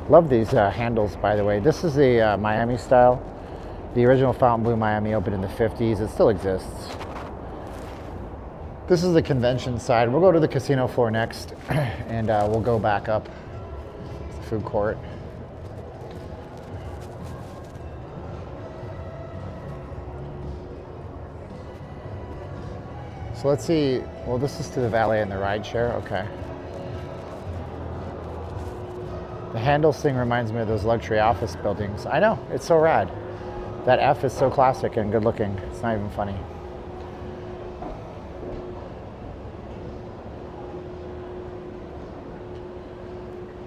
Love these handles, by the way. This is the Miami style. The original Fontainebleau Miami opened in the 50s. It still exists. This is the convention side. We'll go to the casino floor next, and we'll go back up to the food court. So let's see. Well, this is to the valet and the ride share. Okay. The handles thing reminds me of those luxury office buildings. I know, it's so rad. That F is so classic and good looking. It's not even funny.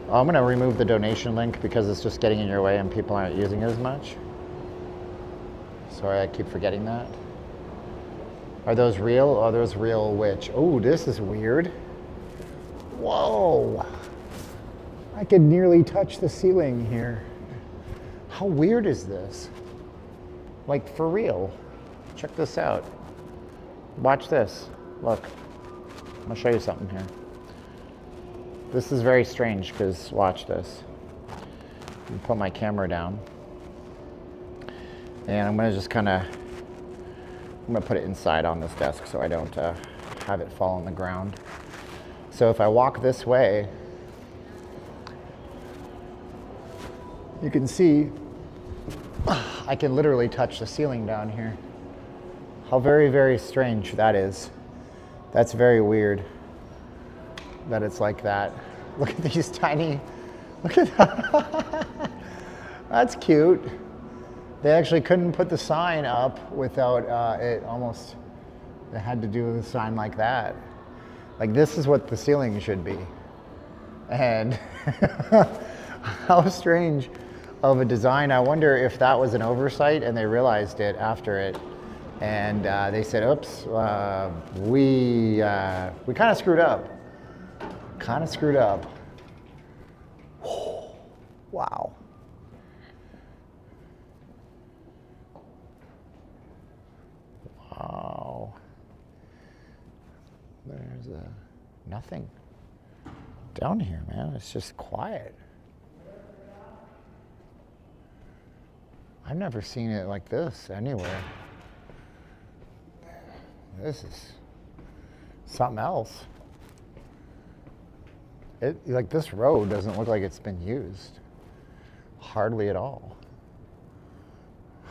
Oh, I'm gonna remove the donation link because it's just getting in your way and people aren't using it as much. Sorry, I keep forgetting that. Are those real? Are those real which? Oh, this is weird. Whoa. I could nearly touch the ceiling here. How weird is this? Like, for real. Check this out. Watch this. Look. I'm gonna show you something here. This is very strange because watch this. I'm gonna put my camera down. And I'm gonna just kind of, I'm gonna put it inside on this desk so I don't have it fall on the ground. So if I walk this way, you can see I can literally touch the ceiling down here. How very, very strange that is. That's very weird that it's like that. Look at these tiny, look at that. That's cute. They actually couldn't put the sign up without it almost, they had to do the sign like that. Like, this is what the ceiling should be. And how strange of a design. I wonder if that was an oversight and they realized it after it. And they said, oops, we kind of screwed up. Kind of screwed up. Wow. Wow. There's nothing down here, man. It's just quiet. I've never seen it like this anywhere. This is something else. Like this road doesn't look like it's been used. Hardly at all.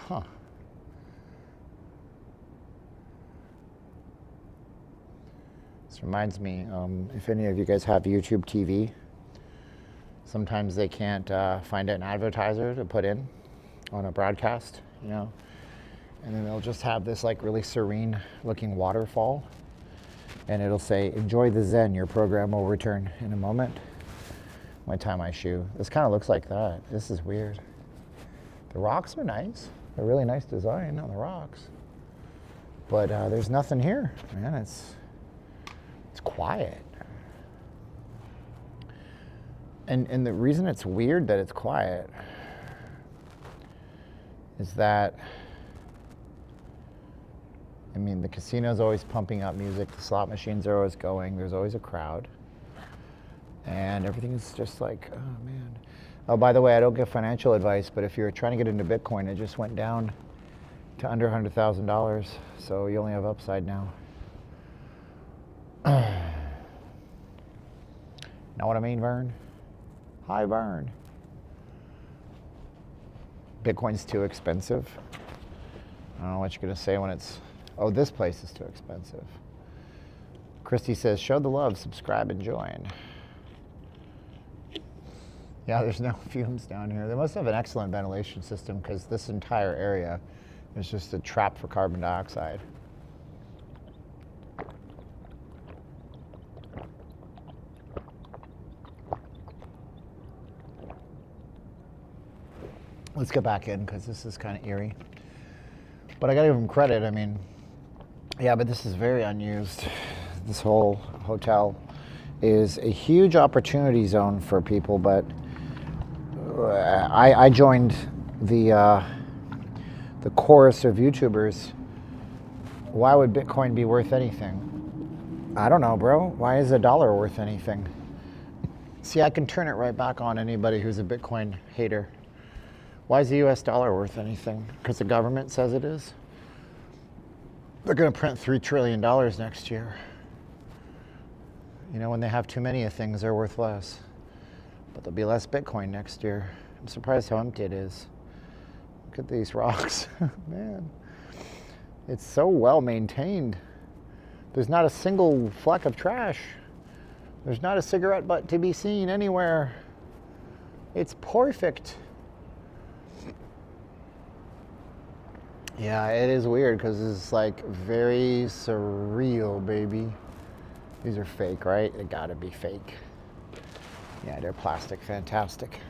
Huh. This reminds me, if any of you guys have YouTube TV, sometimes they can't find an advertiser to put in on a broadcast, you know, and then they'll just have this like really serene looking waterfall, and it'll say, "Enjoy the Zen, your program will return in a moment." My tie my shoe. This kind of looks like that. This is weird. The rocks are nice. A really nice design on the rocks. But there's nothing here, man. It's quiet. And the reason it's weird that it's quiet is that, I mean, the casino's always pumping up music, the slot machines are always going, there's always a crowd, and everything's just like, oh man. Oh, by the way, I don't give financial advice, but if you're trying to get into Bitcoin, it just went down to under $100,000, so you only have upside now. Know what I mean, Vern? Hi, Vern. Bitcoin's too expensive. I don't know what you're gonna say when it's, oh, this place is too expensive. Christy says, show the love, subscribe, and join. Yeah, there's no fumes down here. They must have an excellent ventilation system because this entire area is just a trap for carbon dioxide. Let's get back in because this is kind of eerie. But I gotta give them credit. I mean, yeah, but this is very unused. This whole hotel is a huge opportunity zone for people, but I joined the chorus of YouTubers. Why would Bitcoin be worth anything? I don't know, bro. Why is $1 worth anything? See, I can turn it right back on anybody who's a Bitcoin hater. Why is the US dollar worth anything? Because the government says it is? They're going to print $3 trillion next year. You know, when they have too many of things, they're worth less. But there'll be less Bitcoin next year. I'm surprised how empty it is. Look at these rocks. Man, it's so well maintained. There's not a single fleck of trash. There's not a cigarette butt to be seen anywhere. It's perfect. Yeah, it is weird because it's like very surreal, baby. These are fake, right? They gotta be fake. Yeah, they're plastic, fantastic.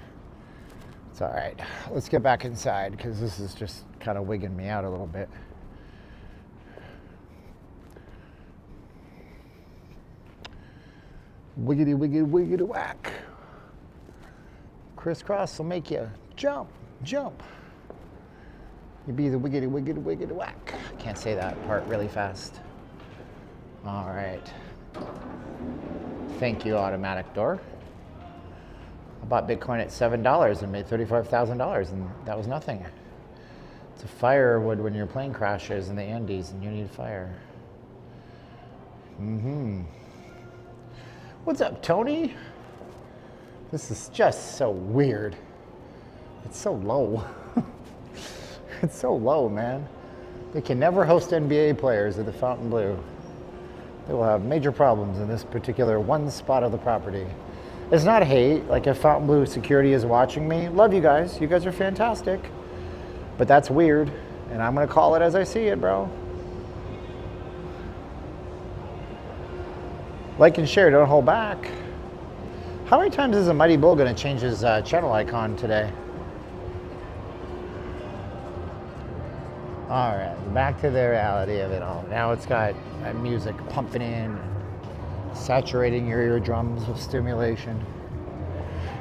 It's all right. Let's get back inside because this is just kind of wigging me out a little bit. Wiggity, wiggity, wiggity, whack. Crisscross will make you jump, jump. You be the wiggity, wiggity, wiggity, whack. Can't say that part really fast. All right. Thank you, automatic door. I bought Bitcoin at $7 and made $35,000, and that was nothing. It's a firewood when your plane crashes in the Andes and you need fire. What's up, Tony? This is just so weird. It's so low. It's so low, man. They can never host NBA players at the Fontainebleau. They will have major problems in this particular one spot of the property. It's not hate. Like if Fontainebleau security is watching me, love you guys. You guys are fantastic. But that's weird. And I'm going to call it as I see it, bro. Like and share, don't hold back. How many times is a Mighty Bull going to change his channel icon today? All right, back to the reality of it all. Now it's got music pumping in, saturating your eardrums with stimulation.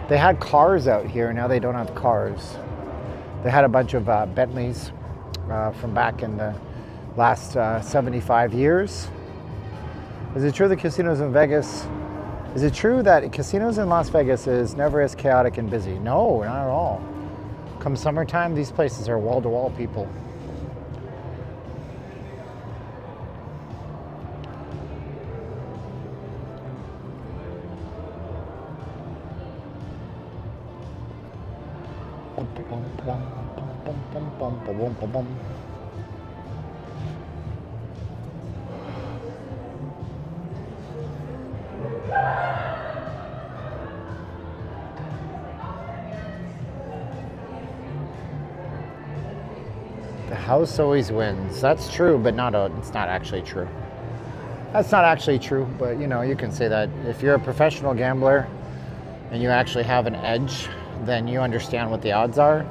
They had cars out here, now they don't have cars. They had a bunch of Bentleys from back in the last 75 years. Is it true that casinos in Vegas, is it true that casinos in Las Vegas is never as chaotic and busy? No, not at all. Come summertime, these places are wall-to-wall people. The house always wins. That's true, but it's not actually true. That's not actually true, but you know, you can say that. If you're a professional gambler and you actually have an edge, then you understand what the odds are.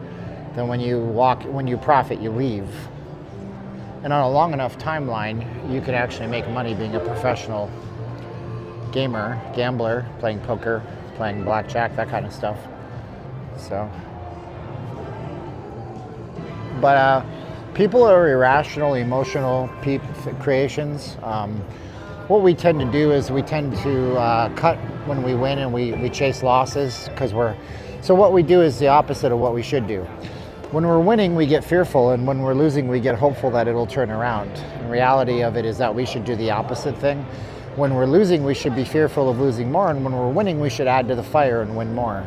Then when you profit, you leave. And on a long enough timeline, you can actually make money being a professional gambler, playing poker, playing blackjack, that kind of stuff. So, but people are irrational, emotional creations. What we tend to do is we tend to cut when we win, and we chase losses because so what we do is the opposite of what we should do. When we're winning, we get fearful, and when we're losing, we get hopeful that it'll turn around. The reality of it is that we should do the opposite thing. When we're losing, we should be fearful of losing more, and when we're winning, we should add to the fire and win more,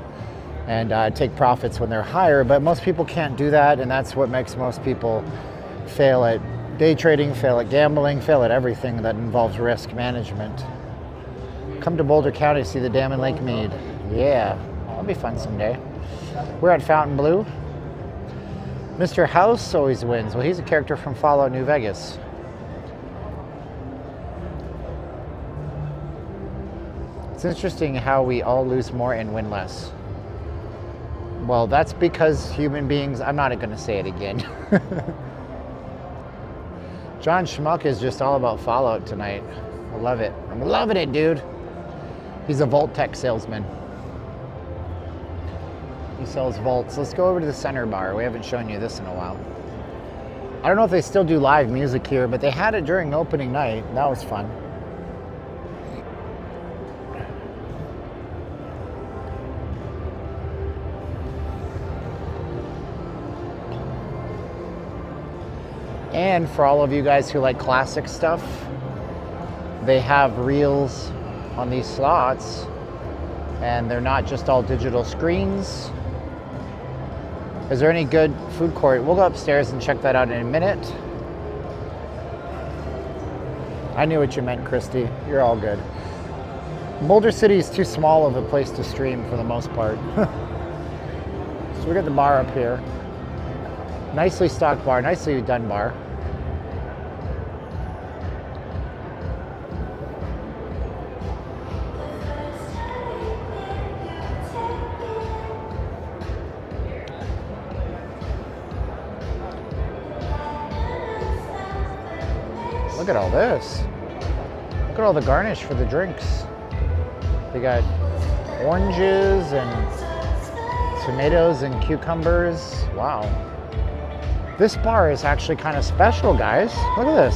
and take profits when they're higher. But most people can't do that, and that's what makes most people fail at day trading, fail at gambling, fail at everything that involves risk management. Come to Boulder County, see the dam in Lake Mead. Yeah, that'll be fun someday. We're at Fontainebleau. Mr. House always wins. Well, he's a character from Fallout New Vegas. It's interesting how we all lose more and win less. Well, that's because human beings, I'm not going to say it again. John Schmuck is just all about Fallout tonight. I love it. I'm loving it, dude. He's a Vault Tech salesman. He sells vaults. Let's go over to the center bar. We haven't shown you this in a while. I don't know if they still do live music here, but they had it during opening night. That was fun. And for all of you guys who like classic stuff, they have reels on these slots, and they're not just all digital screens. Is there any good food court? We'll go upstairs and check that out in a minute. I knew what you meant, Christy. You're all good. Boulder City is too small of a place to stream for the most part. So we got the bar up here. Nicely stocked bar, nicely done bar. Look at all this. Look at all the garnish for the drinks. They got oranges and tomatoes and cucumbers. Wow. This bar is actually kind of special, guys. Look at this.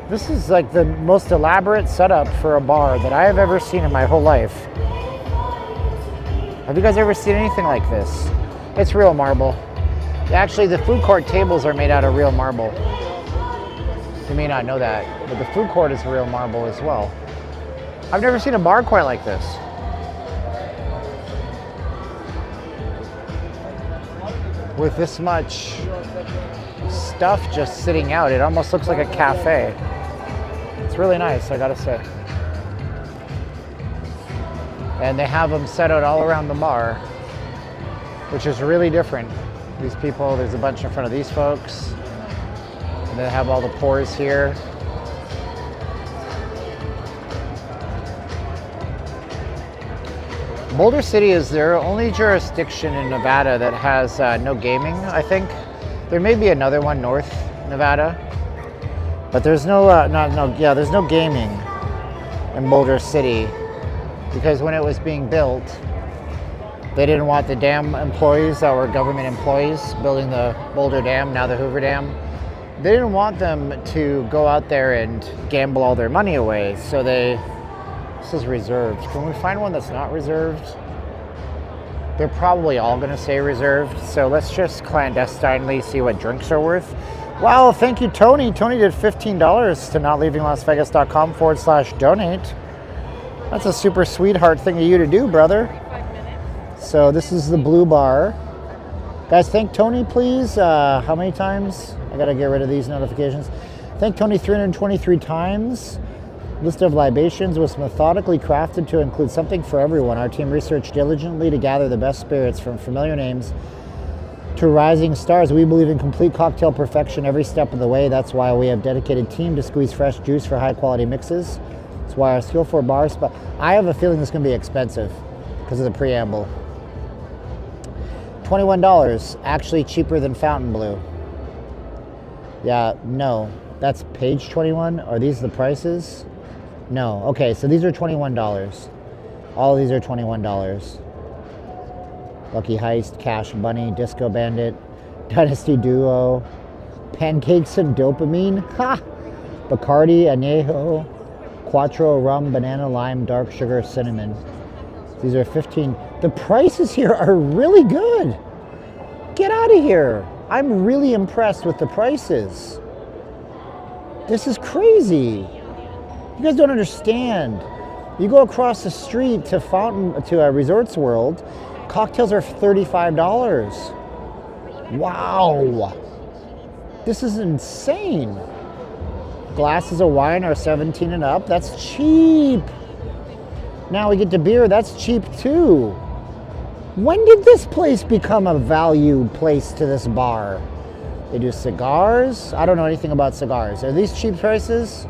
This is like the most elaborate setup for a bar that I have ever seen in my whole life. Have you guys ever seen anything like this? It's real marble. Actually, the food court tables are made out of real marble. You may not know that, but the food court is real marble as well. I've never seen a bar quite like this. With this much stuff just sitting out, it almost looks like a cafe. It's really nice, I gotta say. And they have them set out all around the bar, which is really different. These people, there's a bunch in front of these folks. And they have all the pours here. Boulder City is their only jurisdiction in Nevada that has no gaming, I think. There may be another one north Nevada, but there's there's no gaming in Boulder City, because when it was being built, they didn't want the dam employees that were government employees building the Boulder Dam, now the Hoover Dam. They didn't want them to go out there and gamble all their money away, so this is reserved. Can we find one that's not reserved? they're probably all going to say reserved. So let's just clandestinely see what drinks are worth. Wow, thank you, Tony. Tony did $15 to notleavinglasvegas.com/donate. That's a super sweetheart thing of you to do, brother. So this is the blue bar. Guys, thank Tony, please. How many times? I got to get rid of these notifications. Thank Tony 323 times. List of libations was methodically crafted to include something for everyone. Our team researched diligently to gather the best spirits from familiar names to rising stars. We believe in complete cocktail perfection every step of the way. That's why we have a dedicated team to squeeze fresh juice for high quality mixes. That's why our skillful bar spot. I have a feeling this is going to be expensive because of the preamble. $21, actually cheaper than Fontainebleau. Yeah, no, that's page 21. Are these the prices? No. Okay, so these are $21. All of these are $21. Lucky Heist, Cash Bunny, Disco Bandit, Dynasty Duo, Pancakes and Dopamine, ha! Bacardi, Añejo, Quattro, Rum, Banana, Lime, Dark Sugar, Cinnamon. These are 15. The prices here are really good. Get out of here. I'm really impressed with the prices. This is crazy. You guys don't understand. You go across the street to Resorts World, cocktails are $35. Wow. This is insane. Glasses of wine are 17 and up. That's cheap. Now we get to beer. That's cheap too. When did this place become a value place to this bar? They do cigars. I don't know anything about cigars. Are these cheap prices?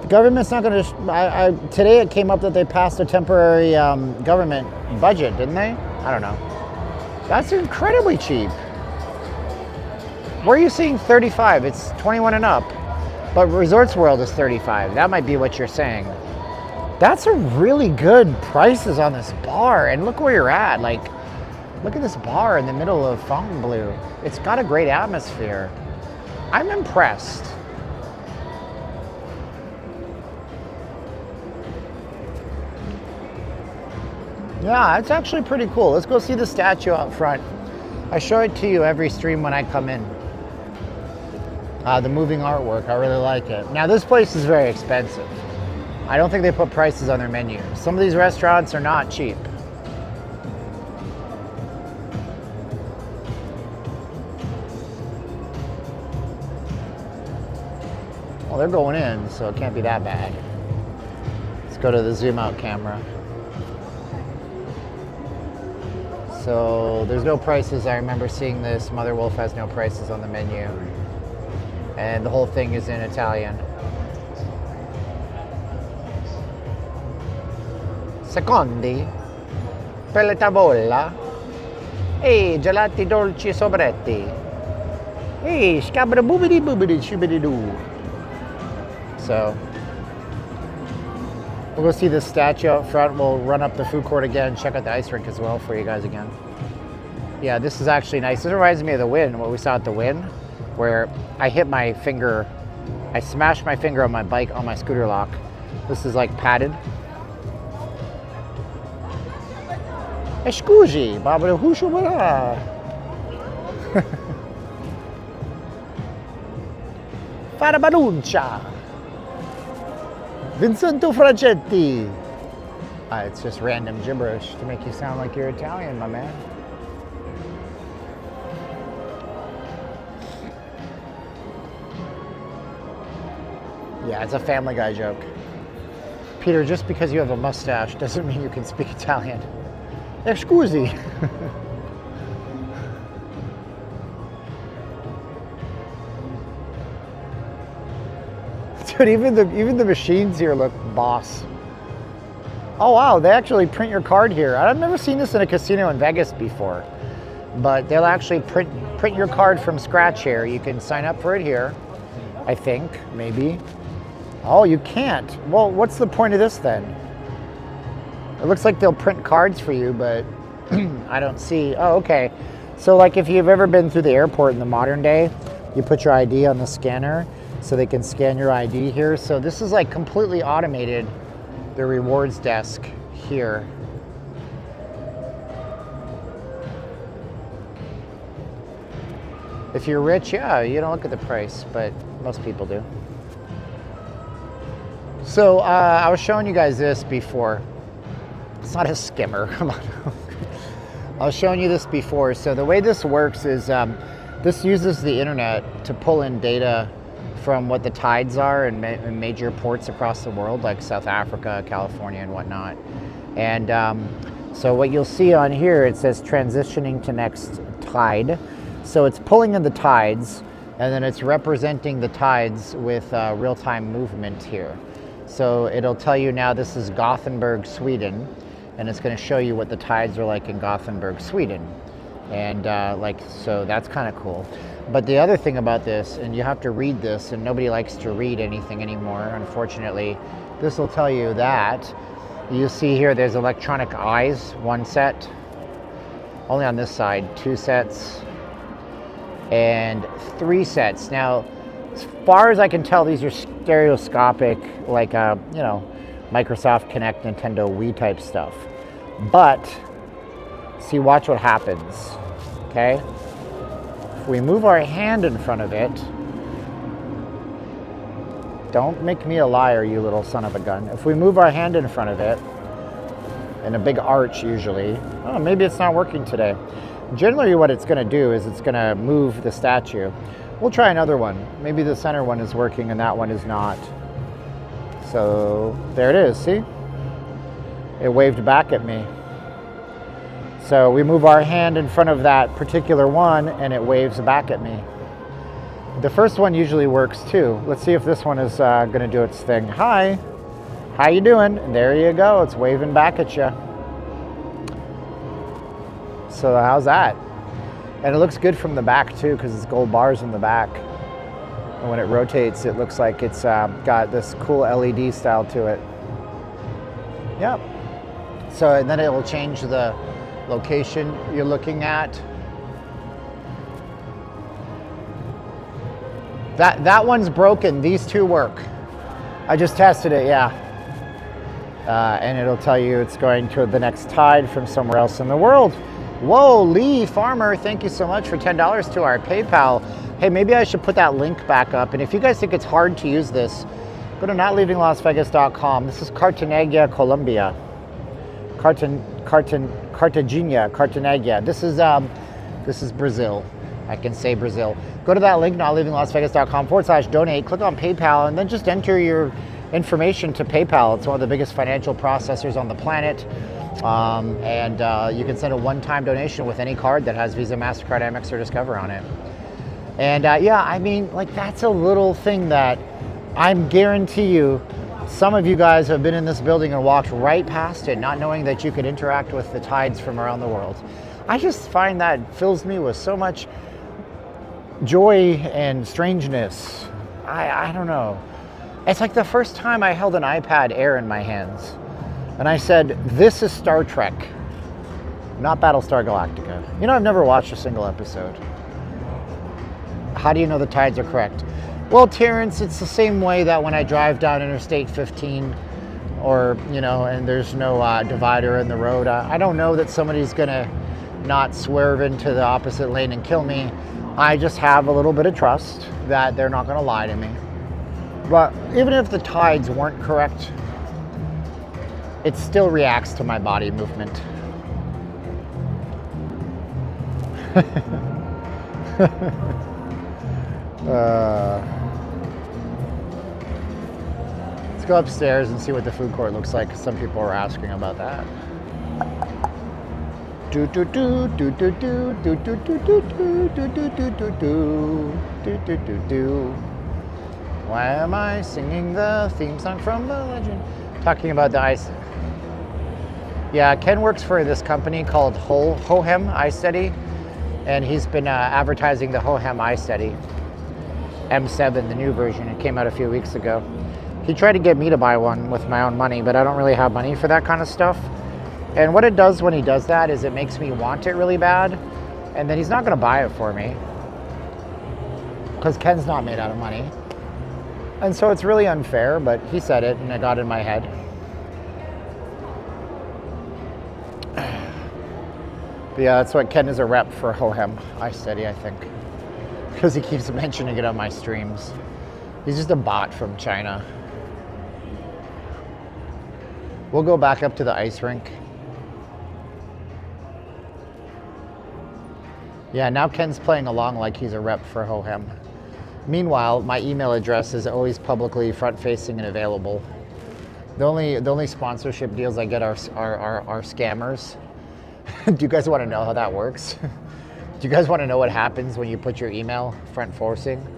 The government's not going to... Today it came up that they passed a temporary government budget, didn't they? I don't know. That's incredibly cheap. Where are you seeing 35? It's 21 and up. But Resorts World is 35. That might be what you're saying. That's a really good prices on this bar. And look where you're at. Like, look at this bar in the middle of Fontainebleau. It's got a great atmosphere. I'm impressed. Yeah, it's actually pretty cool. Let's go see the statue out front. I show it to you every stream when I come in. The moving artwork, I really like it. Now this place is very expensive. I don't think they put prices on their menu. Some of these restaurants are not cheap. Well, they're going in, so it can't be that bad. Let's go to the zoom out camera. So there's no prices. I remember seeing this. Mother Wolf has no prices on the menu. And the whole thing is in Italian. Secondi per le tavola. Ehi, gelati dolci sobretti. Ehi, scabra boobity boobity shibity doo. So we'll go see the statue out front. We'll run up the food court again, check out the ice rink as well for you guys again. Yeah, this is actually nice. This reminds me of the Wynn, what we saw at the Wynn, where I hit my finger, I smashed my finger on my bike, on my scooter lock. This is like padded. Scusi, Babbo Hushu Bara. Farabaluncia. Vincento Fracetti. It's just random gibberish to make you sound like you're Italian, my man. Yeah, it's a Family Guy joke. Peter, just because you have a mustache doesn't mean you can speak Italian. Scusi. Dude, even the machines here look boss. Oh wow, they actually print your card here. I've never seen this in a casino in Vegas before. But they'll actually print your card from scratch here. You can sign up for it here, I think, maybe. Oh, you can't. Well, what's the point of this then? It looks like they'll print cards for you, but I don't see. Oh, okay. So like if you've ever been through the airport in the modern day, you put your ID on the scanner so they can scan your ID here. So this is like completely automated, the rewards desk here. If you're rich, yeah, you don't look at the price, but most people do. So I was showing you guys this before. It's not a skimmer, come on. I was showing you this before. So the way this works is this uses the internet to pull in data from what the tides are in major ports across the world, like South Africa, California, and whatnot. And so what you'll see on here, it says transitioning to next tide. So it's pulling in the tides, and then it's representing the tides with real-time movement here. So it'll tell you now this is Gothenburg, Sweden, and it's going to show you what the tides are like in Gothenburg, Sweden. And so that's kind of cool. But the other thing about this, and you have to read this, and nobody likes to read anything anymore, unfortunately, this will tell you that. You see here there's electronic eyes, 1 set. Only on this side, 2 sets. And 3 sets. Now, as far as I can tell, these are stereoscopic, like, Microsoft Kinect, Nintendo Wii type stuff. But, see, watch what happens, okay? If we move our hand in front of it, don't make me a liar, you little son of a gun. If we move our hand in front of it, in a big arch usually, oh, maybe it's not working today. Generally what it's gonna do is it's gonna move the statue. We'll try another one. Maybe the center one is working and that one is not. So there it is, see? It waved back at me. So we move our hand in front of that particular one and it waves back at me. The first one usually works too. Let's see if this one is gonna do its thing. Hi, how you doing? And there you go, it's waving back at you. So how's that? And it looks good from the back too, because it's gold bars in the back. And when it rotates, it looks like it's got this cool LED style to it. Yep. So and then it will change the location you're looking at. That one's broken. These 2 work. I just tested it, yeah. And it'll tell you it's going to the next tide from somewhere else in the world. Whoa, Lee Farmer, thank you so much for $10 to our PayPal. Hey, maybe I should put that link back up. And if you guys think it's hard to use this, go to notleavinglasvegas.com. This is Cartagena, Colombia. Cartagena. This is Brazil. I can say Brazil. Go to that link, notleavinglasvegas.com/donate. Click on PayPal, and then just enter your information to PayPal. It's one of the biggest financial processors on the planet. You can send a one-time donation with any card that has Visa, MasterCard, Amex, or Discover on it. And yeah, I mean, like, that's a little thing that I'm guarantee you some of you guys have been in this building and walked right past it, not knowing that you could interact with the tides from around the world. I just find that fills me with so much joy and strangeness. I don't know. It's like the first time I held an iPad Air in my hands and I said, this is Star Trek, not Battlestar Galactica. You know, I've never watched a single episode. How do you know the tides are correct? Well, Terrence, it's the same way that when I drive down Interstate 15 or, and there's no divider in the road, I don't know that somebody's gonna not swerve into the opposite lane and kill me. I just have a little bit of trust that they're not gonna lie to me. But even if the tides weren't correct, it still reacts to my body movement. Let's go upstairs and see what the food court looks like, because some people are asking about that. Do do do do do do do do do do do do do do do do do do do. Why am I singing the theme song from the legend? Talking about the ice. Yeah, Ken works for this company called Hohem iStudy, and he's been advertising the Hohem iStudy M7, the new version. It came out a few weeks ago. He tried to get me to buy one with my own money, but I don't really have money for that kind of stuff. And what it does when he does that is it makes me want it really bad, and then he's not gonna buy it for me because Ken's not made out of money. And so it's really unfair, but he said it and it got in my head. But yeah, that's what Ken is a rep for Hohem iStudy, I think. because he keeps mentioning it on my streams. He's just a bot from China. We'll go back up to the ice rink. Yeah, now Ken's playing along like he's a rep for Hohem. Meanwhile, my email address is always publicly front-facing and available. The only sponsorship deals I get are scammers. Do you guys want to know how that works? Do you guys want to know what happens when you put your email front-facing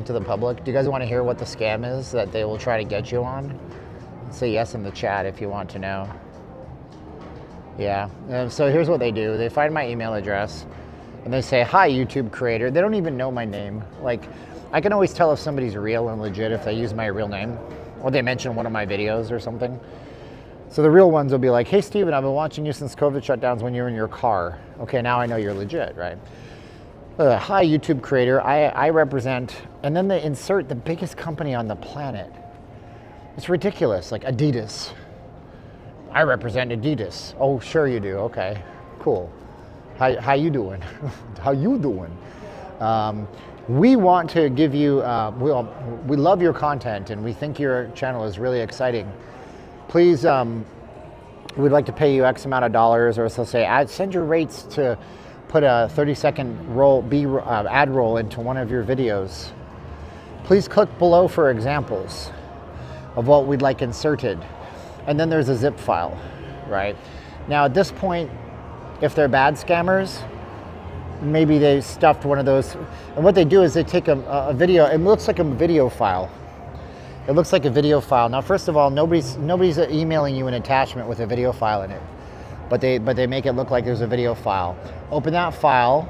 to the public? Do you guys want to hear what the scam is that they will try to get you on? Say yes in the chat if you want to know. Yeah, so here's what they do. They find my email address and they say, hi, YouTube creator. They don't even know my name. Like, I can always tell if somebody's real and legit if they use my real name or they mention one of my videos or something. So the real ones will be like, hey, Steven, I've been watching you since COVID shutdowns when you're in your car. Okay, now I know you're legit, right? Hi, YouTube creator. I represent, and then they insert the biggest company on the planet. It's ridiculous, like Adidas. I represent Adidas. Oh, sure you do. Okay, cool. How you doing? How you doing? We want to give you, we love your content and we think your channel is really exciting. Please, we'd like to pay you X amount of dollars, or so say, send your rates to put a 30-second ad roll into one of your videos. Please click below for examples of what we'd like inserted. And then there's a zip file, right? Now at this point, if they're bad scammers, maybe they stuffed one of those. And what they do is they take a video, it looks like a video file. It looks like a video file. Now, first of all, nobody's emailing you an attachment with a video file in it, but they make it look like there's a video file. Open that file,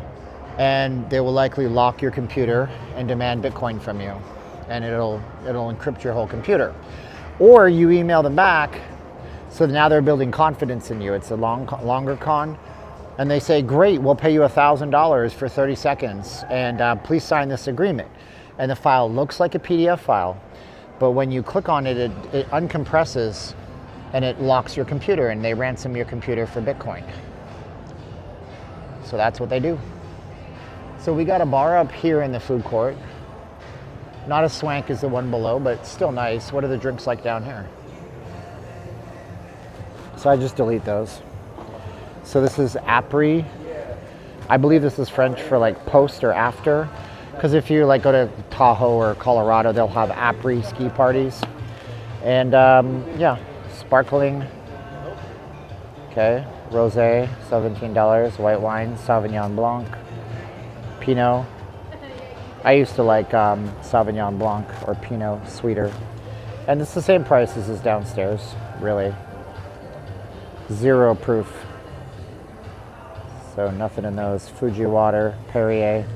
and they will likely lock your computer and demand Bitcoin from you, and it'll encrypt your whole computer. Or you email them back, so now they're building confidence in you. It's a longer con, and they say, great, we'll pay you $1,000 for 30 seconds, and please sign this agreement. And the file looks like a PDF file, but when you click on it, it uncompresses, and it locks your computer, and they ransom your computer for Bitcoin. So that's what they do. So we got a bar up here in the food court. Not as swank as the one below, but still nice. What are the drinks like down here? So I just delete those. So this is après. I believe this is French for like post or after. Because if you like go to Tahoe or Colorado, they'll have après ski parties. And yeah, sparkling. Okay, rosé, $17. White wine, Sauvignon Blanc. Pinot. I used to like Sauvignon Blanc or Pinot, sweeter. And it's the same price as is downstairs, really. 0 proof. So nothing in those. Fuji water, Perrier.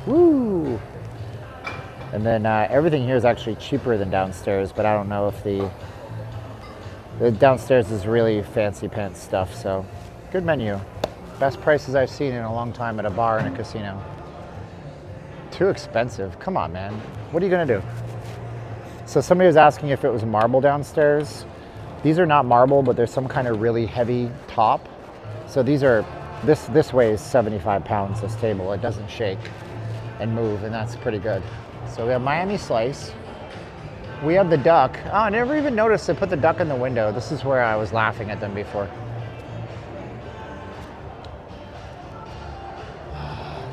Woo! And then everything here is actually cheaper than downstairs, but I don't know if the downstairs is really fancy pants stuff, so good menu. Best prices I've seen in a long time at a bar and a casino. Too expensive. Come on, man. What are you gonna do? So somebody was asking if it was marble downstairs. These are not marble, but there's some kind of really heavy top. So these are, this weighs 75 pounds, this table. It doesn't shake and move, and that's pretty good. So we have Miami Slice. We have the duck. Oh, I never even noticed they put the duck in the window. This is where I was laughing at them before.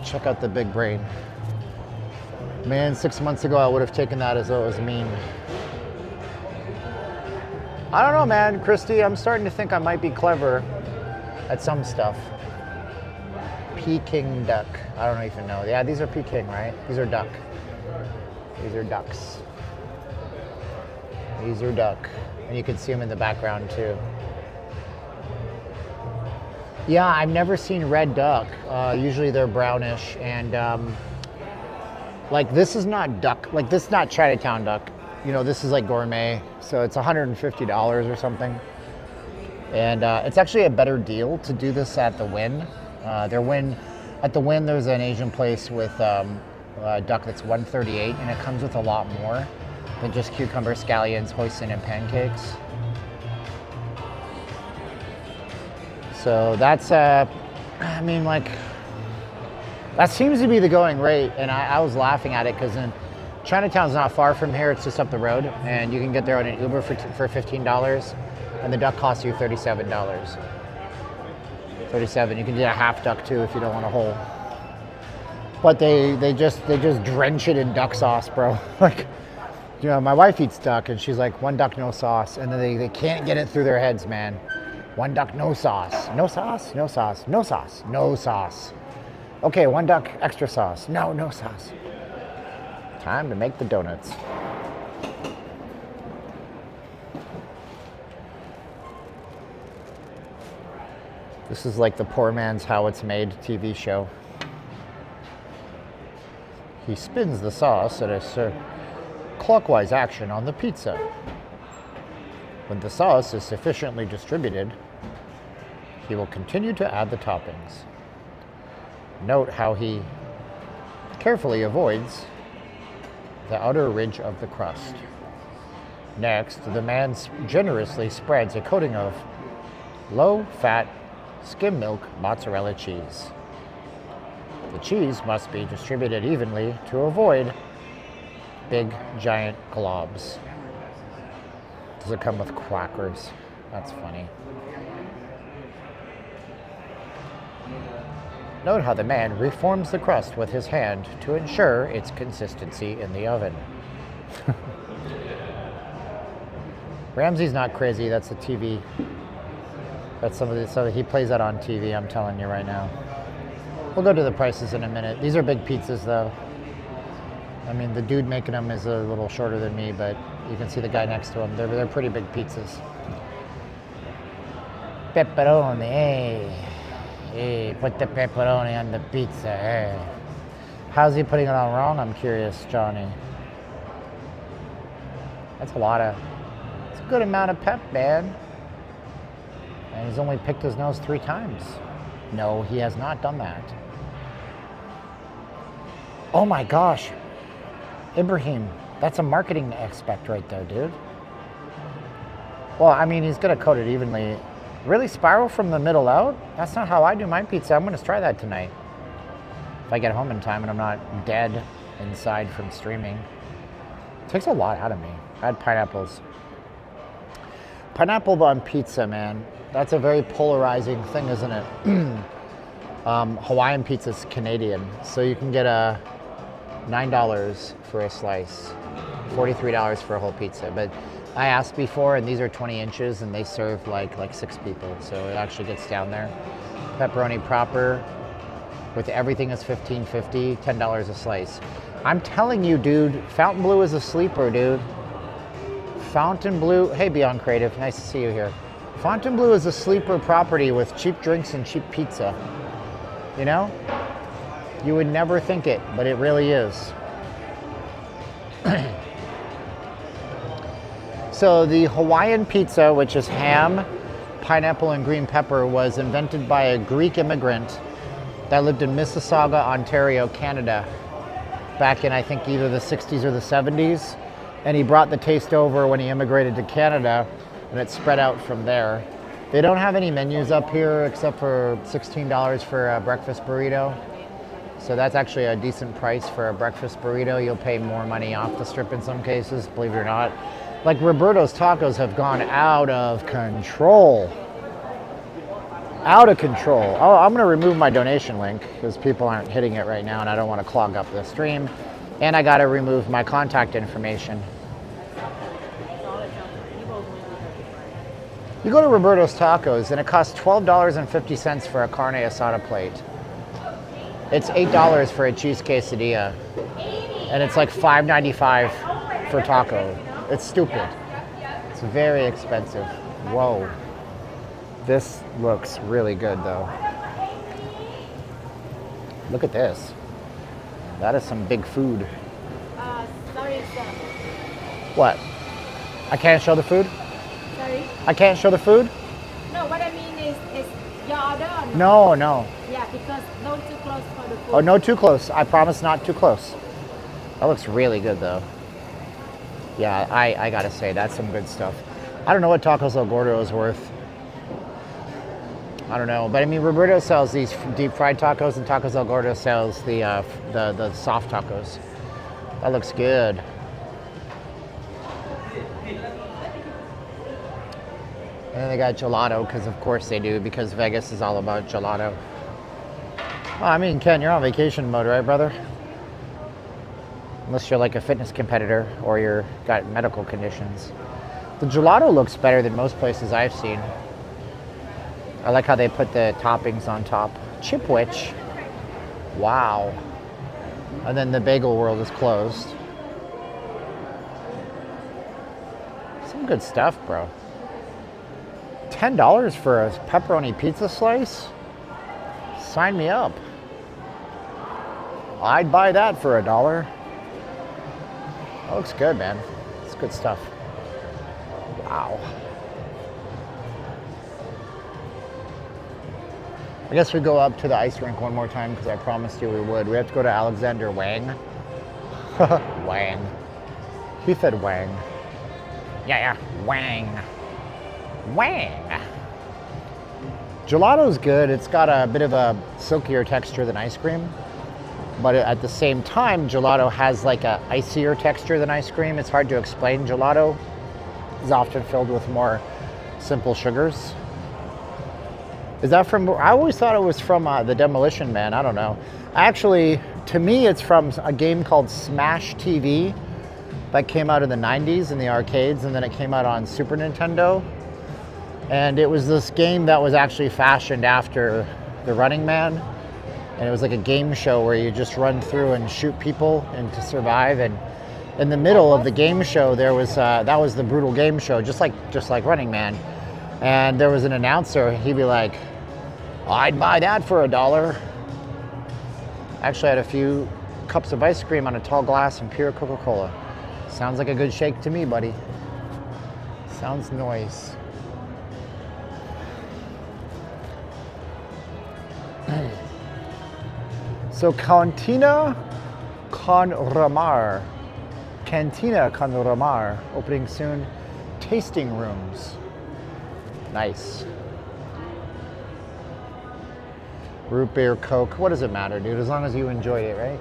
Check out the big brain. Man, 6 months ago, I would have taken that as though it was mean. I don't know, man, Christy, I'm starting to think I might be clever at some stuff. Peking duck. I don't even know. Yeah, these are Peking, right? These are duck. These are ducks. These are duck. And you can see them in the background too. Yeah, I've never seen red duck. Usually they're brownish, and like this is not duck, like this is not Chinatown duck. You know, this is like gourmet, so it's $150 or something. And it's actually a better deal to do this at the Wynn. At the Wynn, there's an Asian place with duck that's $138, and it comes with a lot more than just cucumber, scallions, hoisin, and pancakes. So that's, I mean, like, That seems to be the going rate, and I was laughing at it because in Chinatown's not far from here. It's just up the road, and you can get there on an Uber for $15, and the duck costs you $37. 37. You can get a half duck too if you don't want a whole. But they just drench it in duck sauce, bro. Like, you know, my wife eats duck, and she's like, 1 duck, no sauce, and then they can't get it through their heads, man. 1 duck, no sauce, no sauce, no sauce, no sauce, no sauce. Okay, 1 duck, extra sauce. No, no sauce. Time to make the donuts. This is like the poor man's How It's Made TV show. He spins the sauce at a clockwise action on the pizza. When the sauce is sufficiently distributed, he will continue to add the toppings. Note how he carefully avoids the outer ridge of the crust. Next, the man generously spreads a coating of low-fat skim milk mozzarella cheese. The cheese must be distributed evenly to avoid big, giant globs. Does it come with crackers? That's funny. Note how the man reforms the crust with his hand to ensure its consistency in the oven. Ramsey's not crazy. That's a TV. That's some of the stuff. He plays that on TV, I'm telling you right now. We'll go to the prices in a minute. These are big pizzas, though. I mean, the dude making them is a little shorter than me, but you can see the guy next to him. They're pretty big pizzas. Pepperoni, hey. Hey, put the pepperoni on the pizza, hey. How's he putting it on wrong? I'm curious, Johnny. That's it's a good amount of pep, man. And he's only picked his nose 3 times. No, he has not done that. Oh my gosh. Ibrahim, that's a marketing aspect right there, dude. Well, I mean, he's gonna coat it evenly. Really spiral from the middle out? That's not how I do my pizza. I'm gonna try that tonight. If I get home in time and I'm not dead inside from streaming. It takes a lot out of me. I had pineapples. Pineapple on pizza, man. That's a very polarizing thing, isn't it? Hawaiian pizza's Canadian, so you can get a $9 for a slice, $43 for a whole pizza. But I asked before, and these are 20 inches, and they serve like 6 people, so it actually gets down there. Pepperoni proper, with everything is $15.50, $10 a slice. I'm telling you, dude, Fontainebleau is a sleeper, dude. Fontainebleau, hey Beyond Creative, nice to see you here. Fontainebleau is a sleeper property with cheap drinks and cheap pizza. You know? You would never think it, but it really is. So the Hawaiian pizza, which is ham, pineapple, and green pepper, was invented by a Greek immigrant that lived in Mississauga, Ontario, Canada, back in, I think, either the 60s or the 70s. And he brought the taste over when he immigrated to Canada, and it spread out from there. They don't have any menus up here except for $16 for a breakfast burrito. So that's actually a decent price for a breakfast burrito. You'll pay more money off the strip in some cases, believe it or not. Like Roberto's Tacos have gone out of control. Out of control. Oh, I'm gonna remove my donation link because people aren't hitting it right now and I don't want to clog up the stream. And I gotta remove my contact information. You go to Roberto's Tacos and it costs $12.50 for a carne asada plate. It's $8 for a cheese quesadilla. And it's like $5.95 for taco. It's stupid. It's very expensive. Whoa. This looks really good though. Look at this. That is some big food. Sorry, sir. What? I can't show the food? Sorry? I can't show the food? No, what I mean is your order or No, no? no. Yeah, because not too close for the food. Oh, no too close. I promise not too close. That looks really good though. Yeah, I gotta say, that's some good stuff. I don't know what Tacos El Gordo is worth. I don't know, but I mean, Roberto sells these deep fried tacos, and Tacos El Gordo sells the soft tacos. That looks good. And then they got gelato, because of course they do, because Vegas is all about gelato. Oh, I mean, Ken, you're on vacation mode, right, brother? Unless you're like a fitness competitor or you're got medical conditions. The gelato looks better than most places I've seen. I like how they put the toppings on top. Chipwich. Wow. And then the bagel world is closed. Some good stuff, bro. $10 for a pepperoni pizza slice? Sign me up. I'd buy that for $1. That looks good, man. It's good stuff. Wow. I guess we go up to the ice rink one more time because I promised you we would. We have to go to Alexander Wang. Wang. He said Wang. Yeah, Wang. Wang. Gelato's good. It's got a bit of a silkier texture than ice cream. But at the same time, gelato has like a icier texture than ice cream. It's hard to explain. Gelato is often filled with more simple sugars. Is that from, I always thought it was from the Demolition Man. I don't know. Actually, to me, it's from a game called Smash TV that came out in the 90s in the arcades, and then it came out on Super Nintendo. And it was this game that was actually fashioned after the Running Man. And it was like a game show where you just run through and shoot people and to survive. And in the middle of the game show, there was that was the brutal game show, just like Running Man. And there was an announcer. He'd be like, "I'd buy that for $1." Actually, I had a few cups of ice cream on a tall glass and pure Coca-Cola. Sounds like a good shake to me, buddy. Sounds nice. So Cantina Con Ramar, opening soon. Tasting rooms. Nice. Root beer, Coke. What does it matter, dude? As long as you enjoy it, right?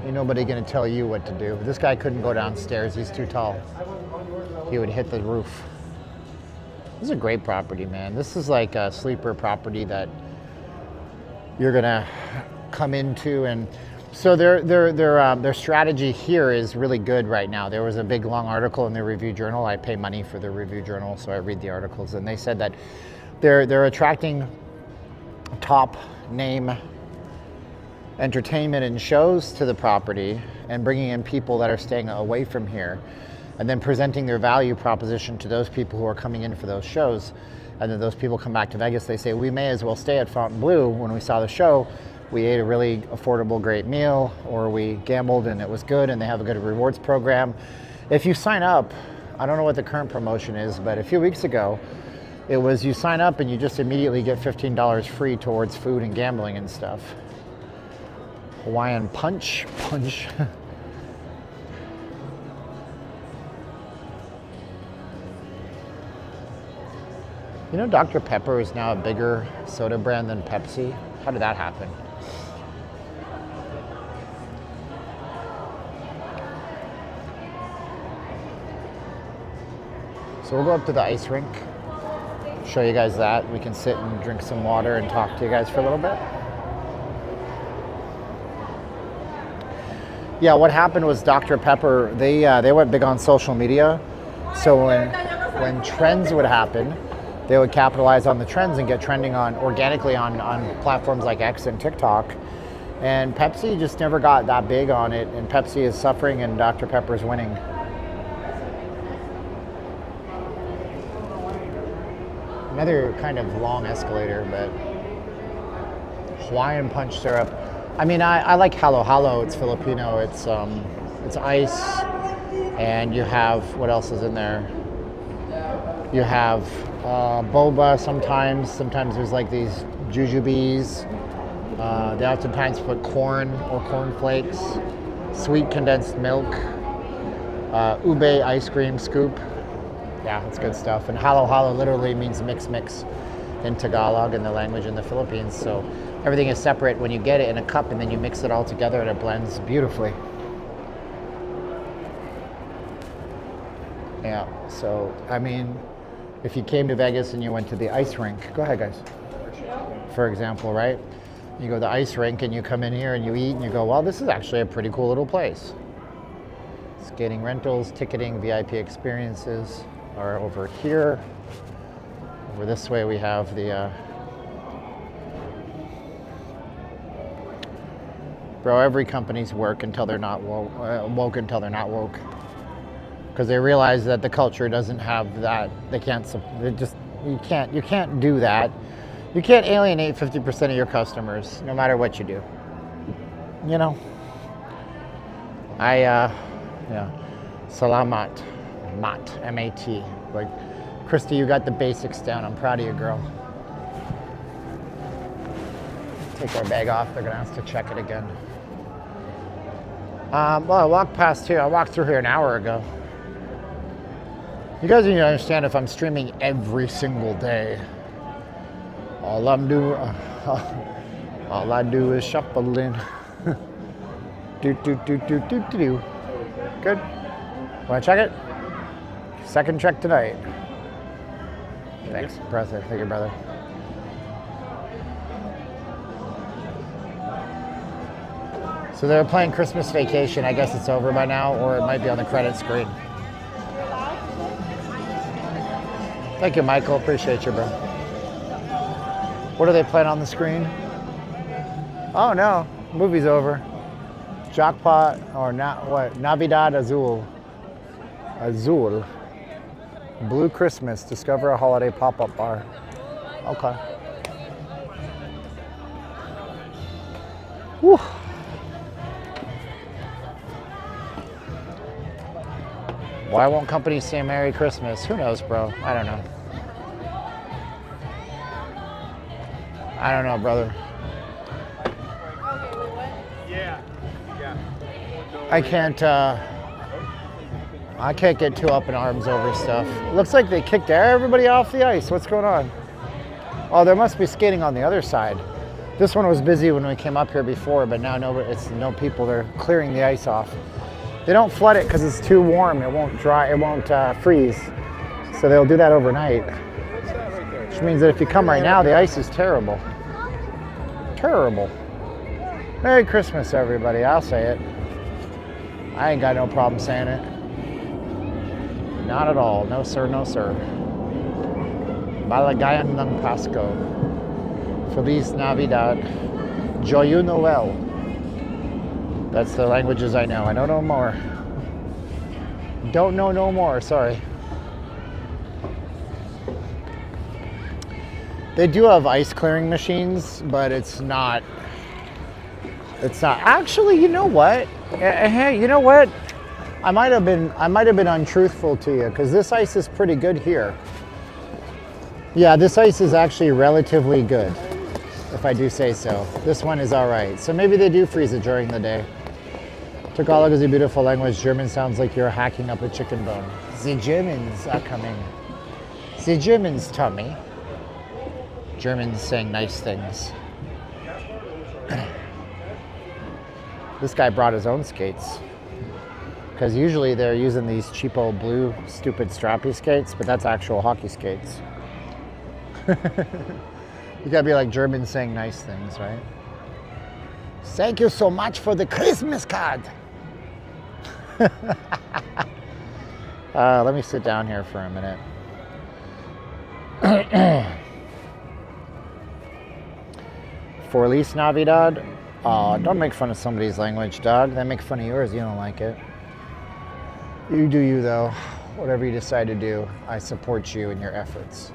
Ain't nobody gonna tell you what to do. This guy couldn't go downstairs. He's too tall. He would hit the roof. This is a great property, man. This is like a sleeper property that you're gonna come into, and so their strategy here is really good right now. There was a big long article in the Review Journal. I pay money for the Review Journal, so I read the articles, and they said that they're attracting top name entertainment and shows to the property and bringing in people that are staying away from here, and then presenting their value proposition to those people who are coming in for those shows. And then those people come back to Vegas, they say, we may as well stay at Fontainebleau. When we saw the show, we ate a really affordable, great meal, or we gambled and it was good, and they have a good rewards program. If you sign up, I don't know what the current promotion is, but a few weeks ago, it was you sign up and you just immediately get $15 free towards food and gambling and stuff. Hawaiian punch. You know, Dr. Pepper is now a bigger soda brand than Pepsi? How did that happen? So we'll go up to the ice rink, show you guys that. We can sit and drink some water and talk to you guys for a little bit. Yeah, what happened was Dr. Pepper, they went big on social media. So when trends would happen, they would capitalize on the trends and get trending organically on platforms like X and TikTok. And Pepsi just never got that big on it, and Pepsi is suffering and Dr. Pepper's winning. Another kind of long escalator, but Hawaiian punch syrup. I mean, I like halo halo. It's Filipino. It's ice, and you have, what else is in there? You have boba sometimes. Sometimes there's like these jujubes. They oftentimes put corn or corn flakes, sweet condensed milk, ube ice cream scoop. Yeah, it's good stuff. And halo halo literally means mix. in Tagalog and the language in the Philippines. So everything is separate when you get it in a cup, and then you mix it all together and it blends beautifully. Yeah, so I mean, if you came to Vegas and you went to the ice rink, go ahead guys, for example, right? You go to the ice rink and you come in here and you eat and you go, well, this is actually a pretty cool little place. Skating rentals, ticketing, VIP experiences are over here. Over this way we have the, bro, every company's woke until they're not woke, woke until they're not woke. Because they realize that the culture doesn't have that, they just, you can't do that. You can't alienate 50% of your customers, no matter what you do. You know? Yeah. Salamat. Mat. M-A-T. Like, Christy, you got the basics down. I'm proud of you, girl. Take our bag off. They're going to ask to check it again. Well, I walked past here. I walked through here an hour ago. You guys need to understand, if I'm streaming every single day, all I do is shuffling. do. Good. Want to check it? Second check tonight. Thanks, brother. Thank you, brother. So they're playing Christmas Vacation. I guess it's over by now, or it might be on the credit screen. Thank you, Michael. Appreciate you, bro. What are they playing on the screen? Oh no, movie's over. Jackpot or not? What? Navidad Azul. Azul. Blue Christmas. Discover a holiday pop-up bar. Okay. Whew. Why won't companies say Merry Christmas? Who knows, bro? I don't know. I don't know, brother. Yeah. I can't get too up in arms over stuff. Looks like they kicked everybody off the ice. What's going on? Oh, there must be skating on the other side. This one was busy when we came up here before, but now it's no people. They're clearing the ice off. They don't flood it because it's too warm. It won't dry. It won't freeze. So they'll do that overnight. Which means that if you come right now, the ice is terrible. Terrible. Merry Christmas, everybody. I'll say it. I ain't got no problem saying it. Not at all. No, sir. No, sir. Malagayan ng Pasko. Feliz Navidad. Joyeux Noel. That's the languages I know. I know no more. Don't know no more. Sorry. They do have ice clearing machines, but it's not. Actually, you know what? Hey, you know what? I might have been untruthful to you, because this ice is pretty good here. Yeah, this ice is actually relatively good, if I do say so. This one is all right. So maybe they do freeze it during the day. Tagalog is a beautiful language. German sounds like you're hacking up a chicken bone. The Germans are coming. The Germans, Tommy. Germans saying nice things. This guy brought his own skates. Because usually they're using these cheapo blue stupid strappy skates, but that's actual hockey skates. You gotta be like Germans saying nice things, right? Thank you so much for the Christmas card. Let me sit down here for a minute. Feliz Navidad. Don't make fun of somebody's language, dog. They make fun of yours. You don't like it. You do you, though. Whatever you decide to do, I support you in your efforts.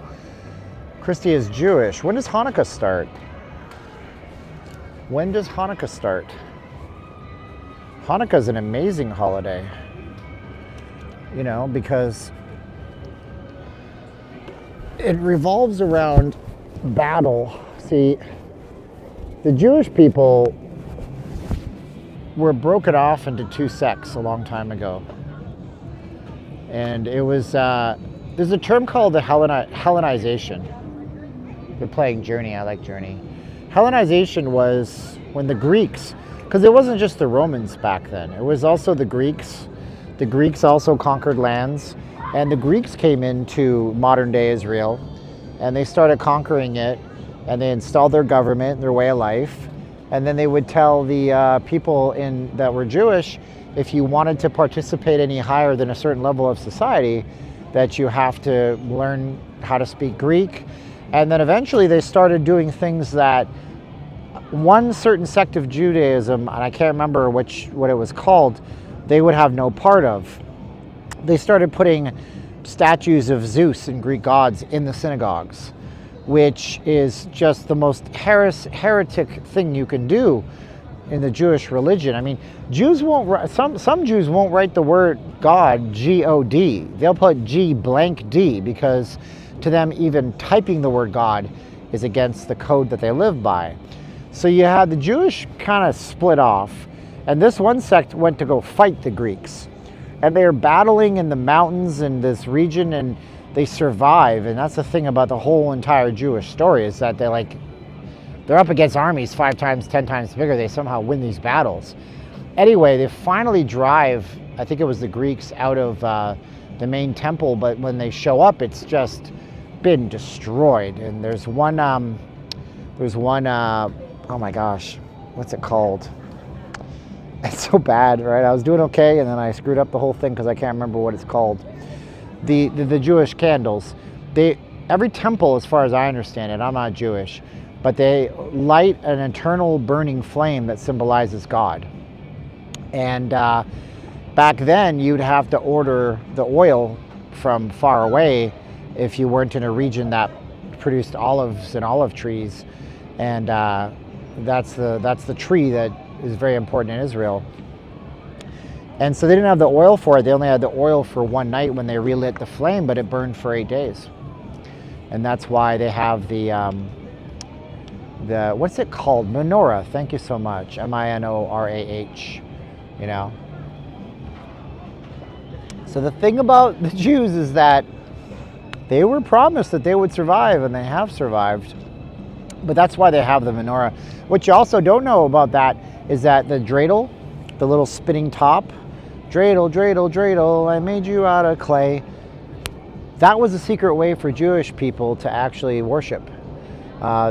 Christy is Jewish. When does Hanukkah start? When does Hanukkah start? Hanukkah is an amazing holiday. You know, because it revolves around battle. See, the Jewish people were broken off into two sects a long time ago. And it was, there's a term called the Hellenization. You're playing Journey. I like Journey. Hellenization was when the Greeks, because it wasn't just the Romans back then. It was also the Greeks. The Greeks also conquered lands. And the Greeks came into modern day Israel and they started conquering it, and they installed their government, their way of life. And then they would tell the people that were Jewish, if you wanted to participate any higher than a certain level of society, that you have to learn how to speak Greek. And then eventually they started doing things that one certain sect of Judaism, and I can't remember what it was called, they would have no part of. They started putting statues of Zeus and Greek gods in the synagogues, which is just the most heretic thing you can do in the Jewish religion. I mean, Jews won't. Some Jews won't write the word God G-O-D. They'll put G blank D, because to them even typing the word God is against the code that they live by. So you had the Jewish kind of split off, and this one sect went to go fight the Greeks. And they're battling in the mountains in this region, and they survive. And that's the thing about the whole entire Jewish story, is that they're up against armies 5 times, 10 times bigger. They somehow win these battles. Anyway, they finally drive, I think it was the Greeks, out of the main temple. But when they show up, it's just been destroyed. And there's one, oh my gosh, what's it called? It's so bad, right? I was doing okay, and then I screwed up the whole thing because I can't remember what it's called. The Jewish candles. Every temple, as far as I understand it, I'm not Jewish, but they light an eternal burning flame that symbolizes God. And back then, you'd have to order the oil from far away if you weren't in a region that produced olives and olive trees. And that's the tree that is very important in Israel. And so they didn't have the oil for it. They only had the oil for one night when they relit the flame, but it burned for 8 days. And that's why they have the what's it called? Menorah. Thank you so much. M-I-N-O-R-A-H. You know. So the thing about the Jews is that they were promised that they would survive, and they have survived. But that's why they have the menorah. What you also don't know about that is that the dreidel, the little spinning top, dreidel, dreidel, dreidel, I made you out of clay. That was a secret way for Jewish people to actually worship.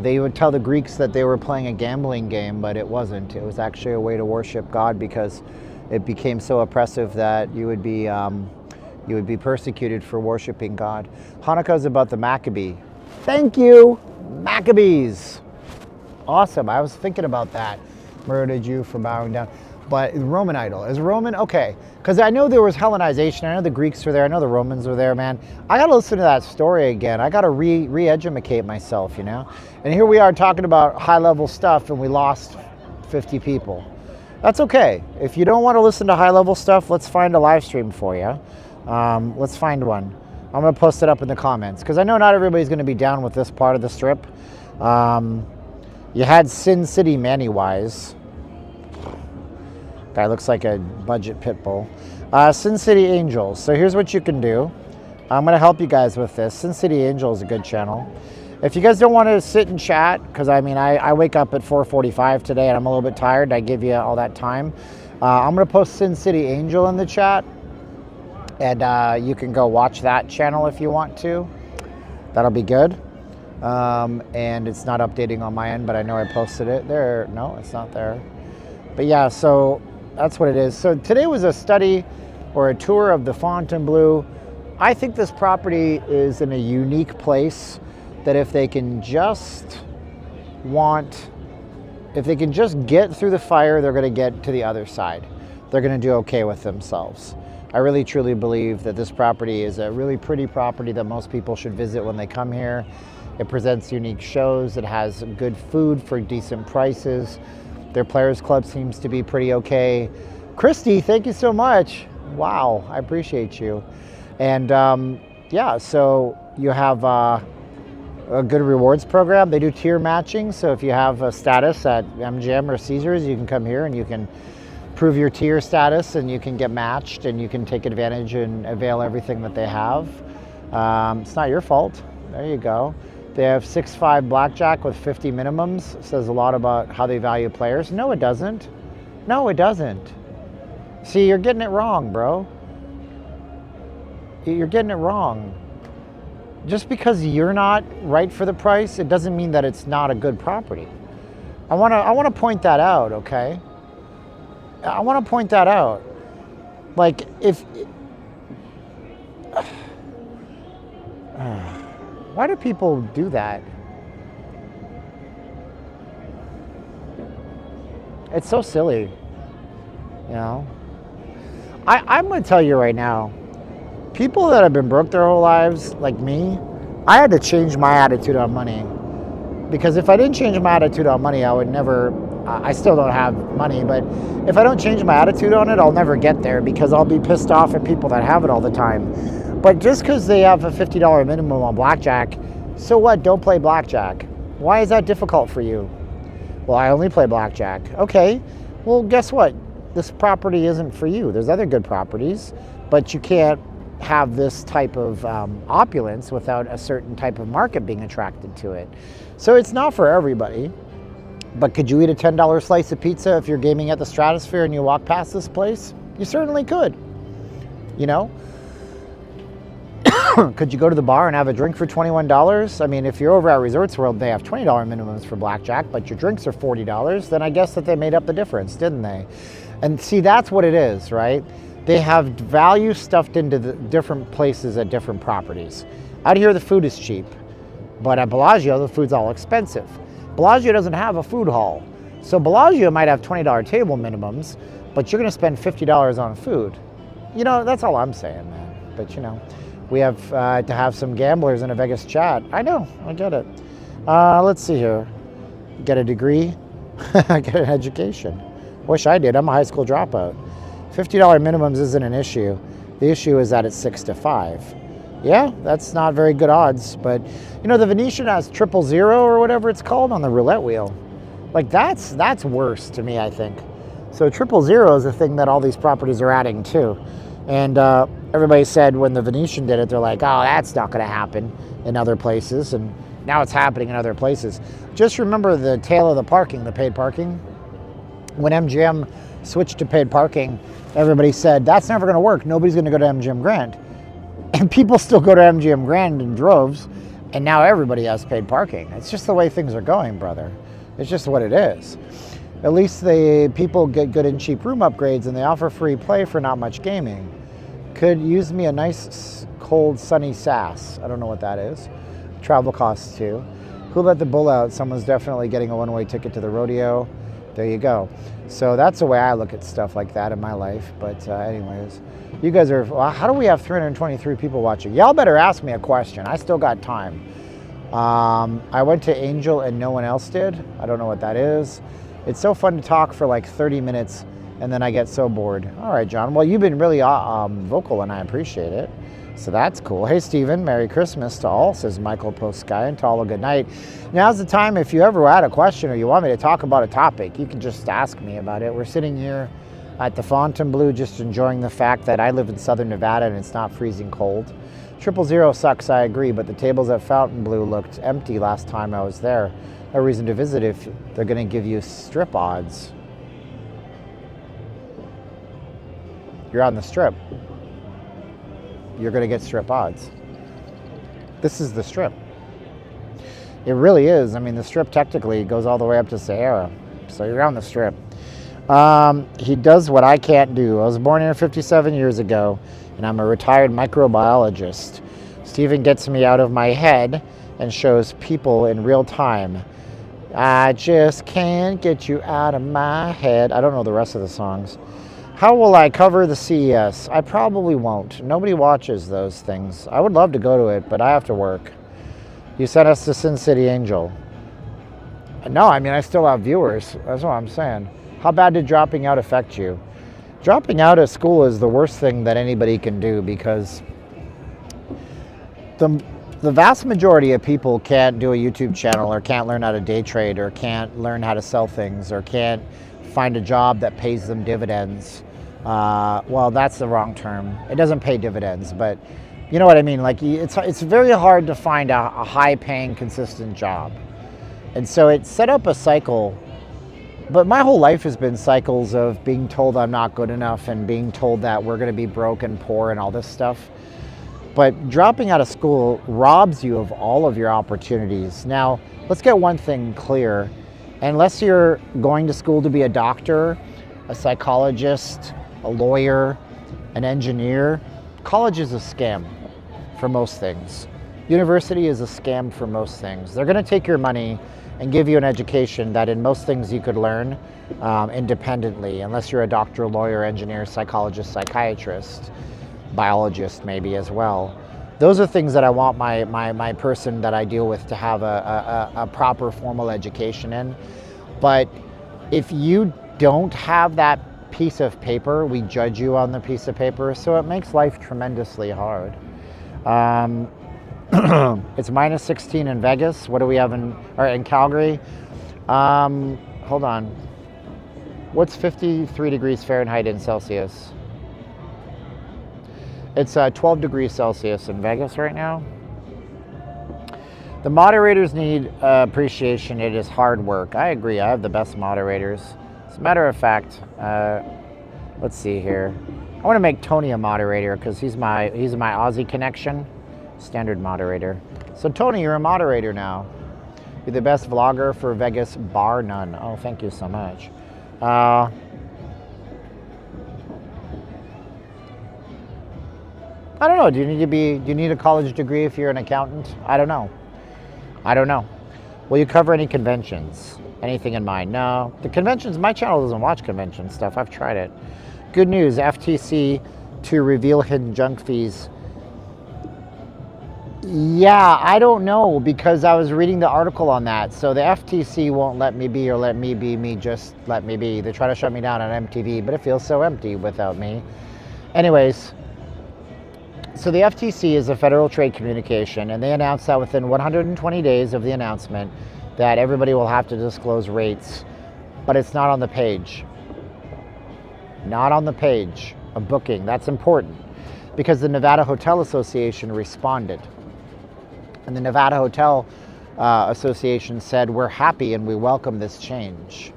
They would tell the Greeks that they were playing a gambling game, but it wasn't. It was actually a way to worship God, because it became so oppressive that you would be persecuted for worshiping God. Hanukkah is about the Maccabee. Thank you, Maccabees. Awesome. I was thinking about that. Murdered you for bowing down. But Roman idol. Is Roman? Okay. Because I know there was Hellenization. I know the Greeks were there. I know the Romans were there, man. I got to listen to that story again. I got to re-educate myself, you know? And here we are talking about high-level stuff, and we lost 50 people. That's okay. If you don't want to listen to high-level stuff, let's find a live stream for you. Let's find one. I'm going to post it up in the comments, because I know not everybody's going to be down with this part of the strip. You had Sin City Mannywise. Guy looks like a budget pit bull. Sin City Angels. So here's what you can do. I'm going to help you guys with this. Sin City Angel is a good channel. If you guys don't want to sit and chat, because I mean, I wake up at 4:45 today and I'm a little bit tired. I give you all that time. I'm going to post Sin City Angel in the chat. And you can go watch that channel if you want to. That'll be good. And it's not updating on my end, but I know I posted it there. No, it's not there. But yeah, so that's what it is. So today was a study or a tour of the Fontainebleau. I think this property is in a unique place that if they can just get through the fire, they're going to get to the other side. They're going to do okay with themselves. I really truly believe that this property is a really pretty property that most people should visit when they come here. It presents unique shows. It has good food for decent prices. Their Players Club seems to be pretty okay. Christy, thank you so much. Wow, I appreciate you. And yeah, so you have a good rewards program. They do tier matching. So if you have a status at MGM or Caesars, you can come here and you can prove your tier status, and you can get matched, and you can take advantage and avail everything that they have. It's not your fault. There you go. They have 6-5 blackjack with 50 minimums. Says a lot about how they value players. No, it doesn't. No, it doesn't. See, you're getting it wrong, bro. You're getting it wrong. Just because you're not right for the price, it doesn't mean that it's not a good property. I want to point that out, okay? I want to point that out. Like, if... why do people do that? It's so silly, you know? I'm going to tell you right now, people that have been broke their whole lives, like me, I had to change my attitude on money. Because if I didn't change my attitude on money, I would never, I still don't have money, but if I don't change my attitude on it, I'll never get there because I'll be pissed off at people that have it all the time. But just because they have a $50 minimum on blackjack, so what? Don't play blackjack. Why is that difficult for you? Well, I only play blackjack. Okay, well, guess what? This property isn't for you. There's other good properties, but you can't have this type of opulence without a certain type of market being attracted to it. So it's not for everybody, but could you eat a $10 slice of pizza if you're gaming at the Stratosphere and you walk past this place? You certainly could, you know? Could you go to the bar and have a drink for $21? I mean, if you're over at Resorts World, they have $20 minimums for blackjack, but your drinks are $40, then I guess that they made up the difference, didn't they? And see, that's what it is, right? They have value stuffed into the different places at different properties. Out here, the food is cheap, but at Bellagio, the food's all expensive. Bellagio doesn't have a food hall. So Bellagio might have $20 table minimums, but you're gonna spend $50 on food. You know, that's all I'm saying, man. But you know, we have to have some gamblers in a Vegas chat. I know, I get it. Let's see here. Get a degree, get an education. Wish I did, I'm a high school dropout. $50 minimums isn't an issue. The issue is that it's 6 to 5. Yeah, that's not very good odds, but you know, the Venetian has 000 or whatever it's called on the roulette wheel. Like that's worse to me, I think. So 000 is a thing that all these properties are adding too. And everybody said when the Venetian did it, they're like, oh, that's not gonna happen in other places. And now it's happening in other places. Just remember the tail of the parking, the paid parking. When MGM switched to paid parking, everybody said, that's never gonna work. Nobody's gonna go to MGM Grand. And people still go to MGM Grand in droves, and now everybody has paid parking. It's just the way things are going, brother. It's just what it is. At least the people get good and cheap room upgrades, and they offer free play for not much gaming. Could use me a nice, cold, sunny sass. I don't know what that is. Travel costs too. Who let the bull out? Someone's definitely getting a one-way ticket to the rodeo. There you go. So that's the way I look at stuff like that in my life. But anyways, you guys are, well, how do we have 323 people watching? Y'all better ask me a question. I still got time. I went to Angel and no one else did. I don't know what that is. It's so fun to talk for like 30 minutes and then I get so bored. All right, John. Well, you've been really vocal and I appreciate it. So that's cool. Hey, Steven, Merry Christmas to all, says Michael Postkaya, and to all a good night. Now's the time if you ever had a question or you want me to talk about a topic, you can just ask me about it. We're sitting here at the Fontainebleau just enjoying the fact that I live in southern Nevada and it's not freezing cold. 000 sucks, I agree, but the tables at Fontainebleau looked empty last time I was there. No reason to visit if they're going to give you strip odds. You're on the strip. You're going to get strip odds. This is the strip. It really is. I mean, the strip technically goes all the way up to Sahara. So you're on the strip. He does what I can't do. I was born here 57 years ago, and I'm a retired microbiologist. Steven gets me out of my head and shows people in real time. I just can't get you out of my head. I don't know the rest of the songs. How will I cover the CES? I probably won't. Nobody watches those things. I would love to go to it, but I have to work. You sent us to Sin City Angel. No, I mean, I still have viewers. That's what I'm saying. How bad did dropping out affect you? Dropping out of school is the worst thing that anybody can do because the vast majority of people can't do a YouTube channel or can't learn how to day trade or can't learn how to sell things or can't find a job that pays them dividends. Well, that's the wrong term. It doesn't pay dividends, but You know what I mean? Like it's very hard to find a high-paying, consistent job, and so it set up a cycle. But my whole life has been cycles of being told I'm not good enough and being told that we're going to be broke and poor and all this stuff. But dropping out of school robs you of all of your opportunities. Now, let's get one thing clear. Unless you're going to school to be a doctor, a psychologist, a lawyer, an engineer, college is a scam for most things. University is a scam for most things. They're going to take your money and give you an education that in most things you could learn independently, unless you're a doctor, lawyer, engineer, psychologist, psychiatrist, biologist maybe as well. Those are things that I want my person that I deal with to have a proper formal education in. But if you don't have that piece of paper, we judge you on the piece of paper, so it makes life tremendously hard. It's minus 16 in Vegas. What do we have in Calgary? Hold on. What's 53 degrees Fahrenheit in Celsius? It's 12 degrees Celsius in Vegas right now. The moderators need appreciation. It is hard work. I agree. I have the best moderators. As a matter of fact, let's see here. I want to make Tony a moderator because he's my Aussie connection. Standard moderator. So Tony, you're a moderator now. You're the best vlogger for Vegas, bar none. Oh, thank you so much. I don't know. Do you need a college degree if you're an accountant? I don't know. Will you cover any conventions? Anything in mind? No. The conventions, my channel doesn't watch convention stuff. I've tried it. Good news, FTC to reveal hidden junk fees. Yeah, I don't know, because I was reading the article on that. So the FTC won't let me be, or let me be me, just let me be. They try to shut me down on MTV, but it feels so empty without me. Anyways, so the FTC is a Federal Trade Communication, and they announced that within 120 days of the announcement that everybody will have to disclose rates, but it's not on the page. Not on the page of booking. That's important, because the Nevada Hotel Association responded. And the Nevada Hotel Association said, we're happy and we welcome this change,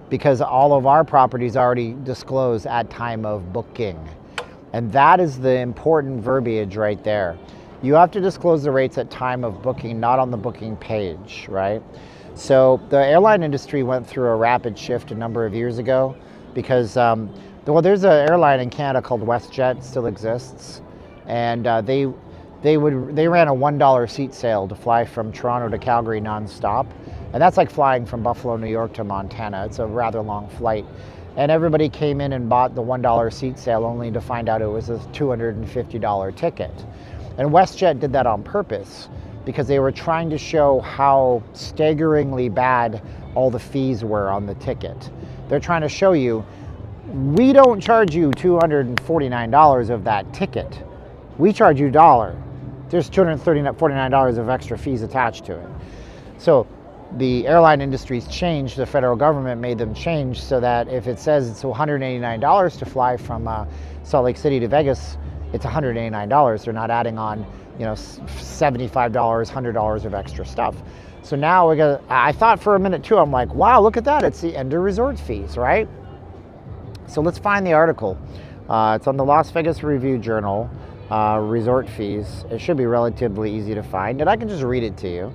because all of our properties already disclose at time of booking. And that is the important verbiage right there. You have to disclose the rates at time of booking, not on the booking page, right? So the airline industry went through a rapid shift a number of years ago, because there's an airline in Canada called WestJet, still exists, and they ran a $1 seat sale to fly from Toronto to Calgary nonstop, and that's like flying from Buffalo, New York to Montana. It's a rather long flight, and everybody came in and bought the $1 seat sale only to find out it was a $250 ticket. And WestJet did that on purpose, because they were trying to show how staggeringly bad all the fees were on the ticket. They're trying to show you, we don't charge you $249 of that ticket. We charge you $1. There's $249 of extra fees attached to it. So the airline industry's changed. The federal government made them change so that if it says it's $189 to fly from Salt Lake City to Vegas, it's $189. They're not adding on, $75, $100 of extra stuff. So now I thought for a minute too, I'm like, wow, look at that. It's the end of resort fees, right? So let's find the article. It's on the Las Vegas Review Journal, resort fees. It should be relatively easy to find, and I can just read it to you.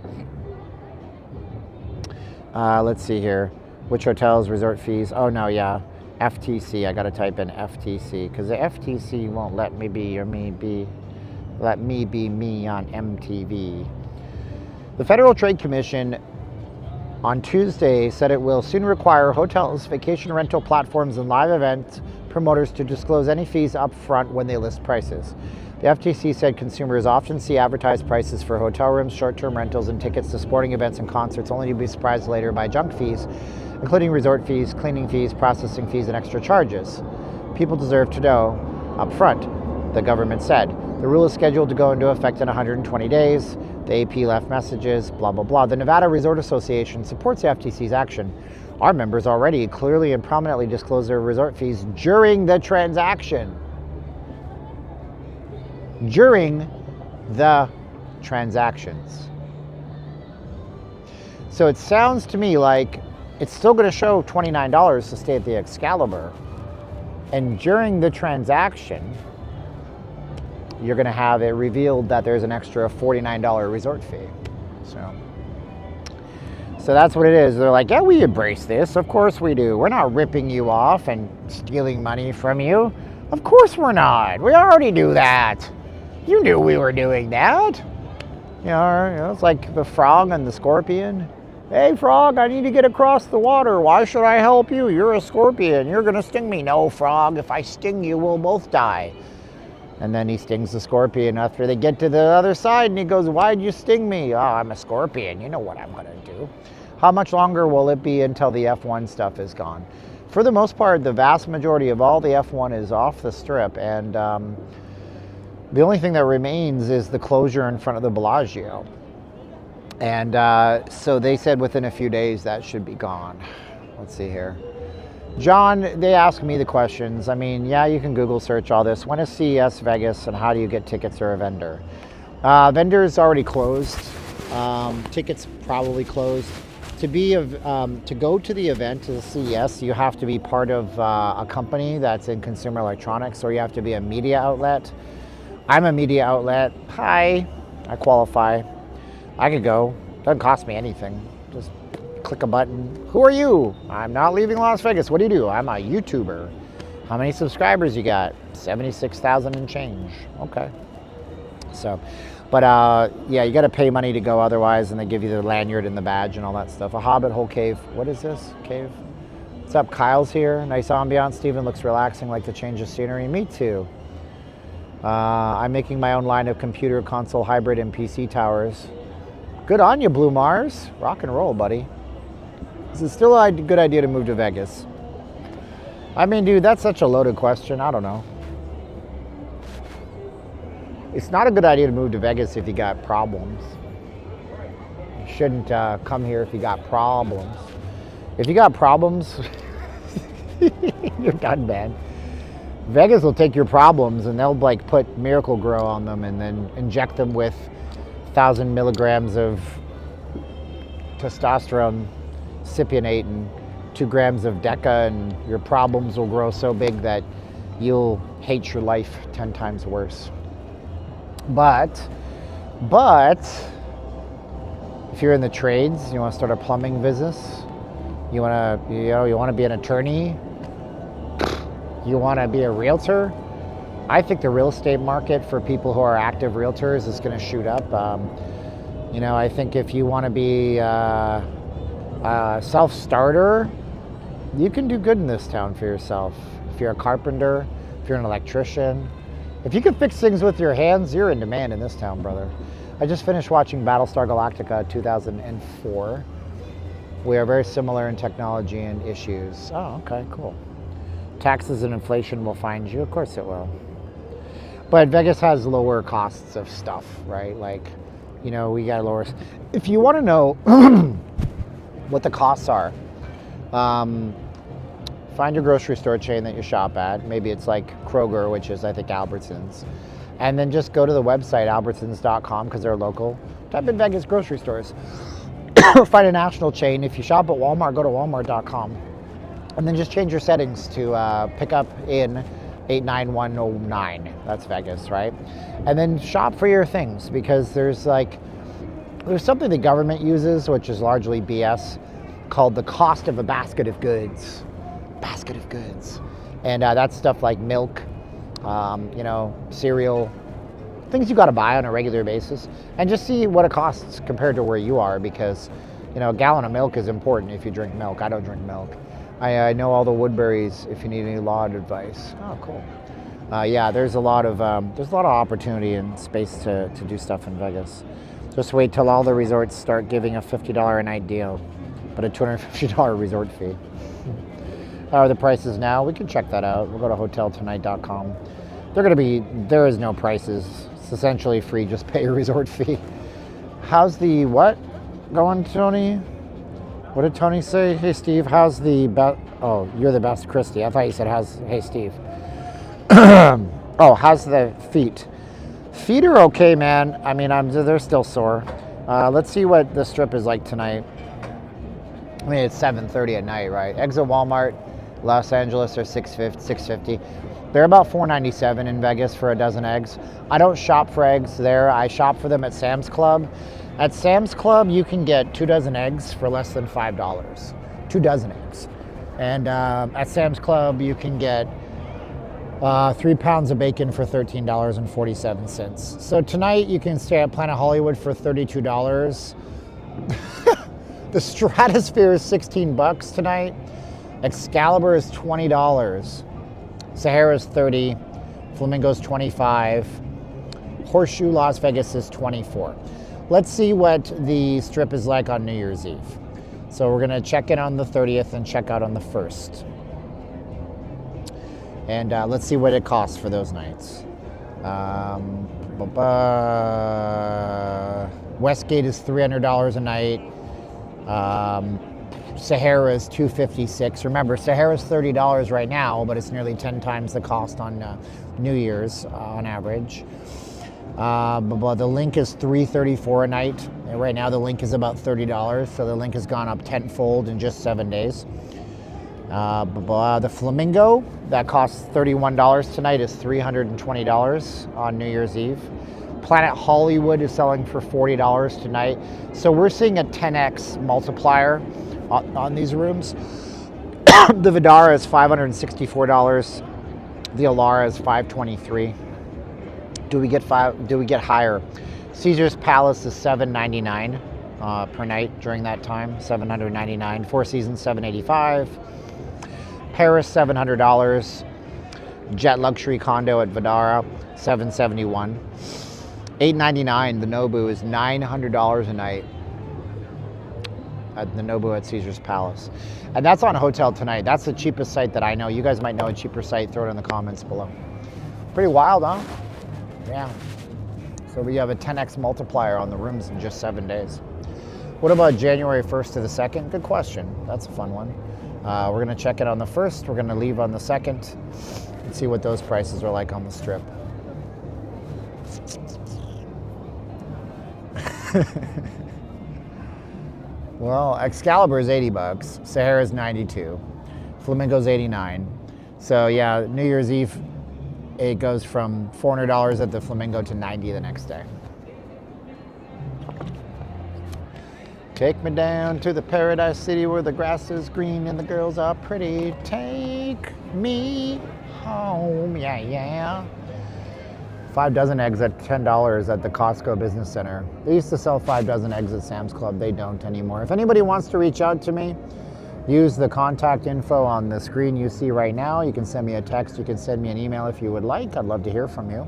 Let's see here. Which hotels, resort fees? Oh no, yeah. FTC, I gotta type in FTC, because the FTC won't let me be let me be me on MTV. The Federal Trade Commission on Tuesday said it will soon require hotels, vacation rental platforms, and live event promoters to disclose any fees up front when they list prices. The FTC said consumers often see advertised prices for hotel rooms, short-term rentals, and tickets to sporting events and concerts, only to be surprised later by junk fees, including resort fees, cleaning fees, processing fees, and extra charges. People deserve to know up front, the government said. The rule is scheduled to go into effect in 120 days. The AP left messages, blah, blah, blah. The Nevada Resort Association supports the FTC's action. Our members already clearly and prominently disclose their resort fees during the transaction. during the transactions. So it sounds to me like it's still going to show $29 to stay at the Excalibur. And during the transaction, you're going to have it revealed that there's an extra $49 resort fee. So that's what it is. They're like, yeah, we embrace this. Of course we do. We're not ripping you off and stealing money from you. Of course we're not. We already do that. You knew we were doing that. You know, it's like the frog and the scorpion. Hey, frog, I need to get across the water. Why should I help you? You're a scorpion. You're going to sting me. No, frog, if I sting you, we'll both die. And then he stings the scorpion after they get to the other side, and he goes, why'd you sting me? Oh, I'm a scorpion. You know what I'm going to do. How much longer will it be until the F1 stuff is gone? For the most part, the vast majority of all the F1 is off the strip, and the only thing that remains is the closure in front of the Bellagio. And so they said within a few days that should be gone. Let's see here. John, they asked me the questions. I mean, yeah, you can Google search all this. When is CES Vegas and how do you get tickets or a vendor? Vendors already closed. Tickets probably closed. To go to the event, to the CES, you have to be part of a company that's in consumer electronics, or you have to be a media outlet. I'm a media outlet. Hi, I qualify. I could go. Doesn't cost me anything. Just click a button. Who are you? I'm not leaving Las Vegas. What do you do? I'm a YouTuber. How many subscribers you got? 76,000 and change. Okay. So, but yeah, you got to pay money to go otherwise, and they give you the lanyard and the badge and all that stuff. A Hobbit hole cave. What is this cave? What's up? Kyle's here. Nice ambiance. Steven looks relaxing, like the change of scenery. Me too. I'm making my own line of computer console hybrid and PC towers. Good on you, Blue Mars. Rock and roll, buddy. Is it still a good idea to move to Vegas? I mean, dude, that's such a loaded question. I don't know. It's not a good idea to move to Vegas if you got problems. You shouldn't come here if you got problems. If you got problems, you're done, man. Vegas will take your problems and they'll like put Miracle Grow on them and then inject them with 1,000 milligrams of testosterone cypionate and 2 grams of Deca, and your problems will grow so big that you'll hate your life 10 times worse. But if you're in the trades, you want to start a plumbing business, you want to be an attorney, you want to be a realtor, I think the real estate market for people who are active realtors is going to shoot up. I think if you want to be a self-starter, you can do good in this town for yourself. If you're a carpenter, if you're an electrician, if you can fix things with your hands, you're in demand in this town, brother. I just finished watching Battlestar Galactica 2004. We are very similar in technology and issues. Oh, okay, cool. Taxes and inflation will find you. Of course it will. But Vegas has lower costs of stuff, right? Like, we got lower. If you want to know what the costs are, find your grocery store chain that you shop at. Maybe it's like Kroger, which is, I think, Albertsons. And then just go to the website, albertsons.com, because they're local. Type in Vegas grocery stores. Find a national chain. If you shop at Walmart, go to walmart.com. And then just change your settings to pick up in 89109. That's Vegas, right? And then shop for your things, because there's something the government uses, which is largely BS, called the cost of a basket of goods. Basket of goods. And that's stuff like milk, cereal, things you got to buy on a regular basis, and just see what it costs compared to where you are, because a gallon of milk is important if you drink milk. I don't drink milk. I know all the Woodburys if you need any law advice. Oh, cool. Yeah, there's a lot of opportunity and space to do stuff in Vegas. Just wait till all the resorts start giving a $50 a night deal, but a $250 resort fee. How are the prices now? We can check that out. We'll go to hoteltonight.com. There is no prices. It's essentially free. Just pay your resort fee. How's the what going, Tony? What did Tony say? Hey, Steve, how's the best? Oh, you're the best, Christy. I thought you said hey, Steve. Oh, how's the feet? feet are okay, man. I mean, they're still sore. Let's see what the strip is like tonight. I mean, it's 7:30 at night, right? Eggs at Walmart, Los Angeles are $6.50. They're about $4.97 in Vegas for a dozen eggs. I don't shop for eggs there. I shop for them at Sam's Club. At Sam's Club, you can get 2 dozen eggs for less than $5. 2 dozen eggs. And at Sam's Club, you can get 3 pounds of bacon for $13.47. So tonight, you can stay at Planet Hollywood for $32. The Stratosphere is $16 tonight. Excalibur is $20. Sahara is $30. Flamingo is $25. Horseshoe Las Vegas is $24. Let's see what the strip is like on New Year's Eve. So we're gonna check in on the 30th and check out on the 1st. And let's see what it costs for those nights. Westgate is $300 a night. Sahara is $256. Remember, Sahara is $30 right now, but it's nearly 10 times the cost on New Year's on average. The Link is $334 a night. And right now the Link is about $30, so the Link has gone up tenfold in just 7 days. The Flamingo, that costs $31 tonight, is $320 on New Year's Eve. Planet Hollywood is selling for $40 tonight. So we're seeing a 10x multiplier on these rooms. The Vidara is $564. The Alara is $523. Do we get higher? Caesar's Palace is $799 per night during that time. $799. Four Seasons $785. Paris $700. Jet Luxury Condo at Vidara $771. $899. The Nobu is $900 a night at the Nobu at Caesar's Palace. And that's on Hotel Tonight. That's the cheapest site that I know. You guys might know a cheaper site. Throw it in the comments below. Pretty wild, huh? Yeah. So we have a 10x multiplier on the rooms in just 7 days. What about January 1st to the 2nd? Good question. That's a fun one. We're going to check it on the 1st. We're going to leave on the 2nd and see what those prices are like on the strip. Well, Excalibur is $80. Sahara is $92. Flamingo's $89. So yeah, New Year's Eve, it goes from $400 at the Flamingo to $90 the next day. Take me down to the paradise city where the grass is green and the girls are pretty. Take me home, yeah, yeah. 5 dozen eggs at $10 at the Costco Business Center. They used to sell 5 dozen eggs at Sam's Club. They don't anymore. If anybody wants to reach out to me, use the contact info on the screen you see right now. You can send me a text. You can send me an email if you would like. I'd love to hear from you.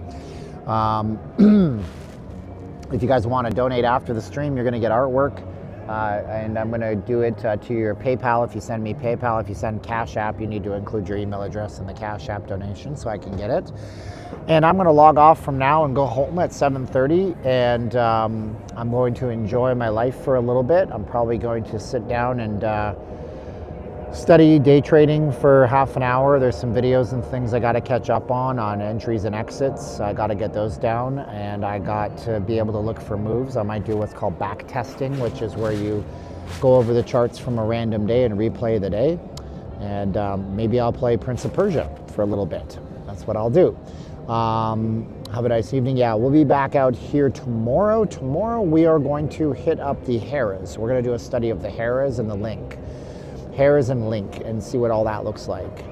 If you guys want to donate after the stream, you're going to get artwork. And I'm going to do it to your PayPal. If you send me PayPal, if you send Cash App, you need to include your email address in the Cash App donation so I can get it. And I'm going to log off from now and go home at 7:30, and I'm going to enjoy my life for a little bit. I'm probably going to sit down and study day trading for half an hour. There's some videos and things I got to catch up on entries and exits. I got to get those down, and I got to be able to look for moves. I might do what's called back testing, which is where you go over the charts from a random day and replay the day. And maybe I'll play Prince of Persia for a little bit. That's what I'll do. Have a nice evening. Yeah, we'll be back out here tomorrow. Tomorrow we are going to hit up the Harrah's. We're going to do a study of the Harrah's and the Link. Harrah's and Link, and see what all that looks like.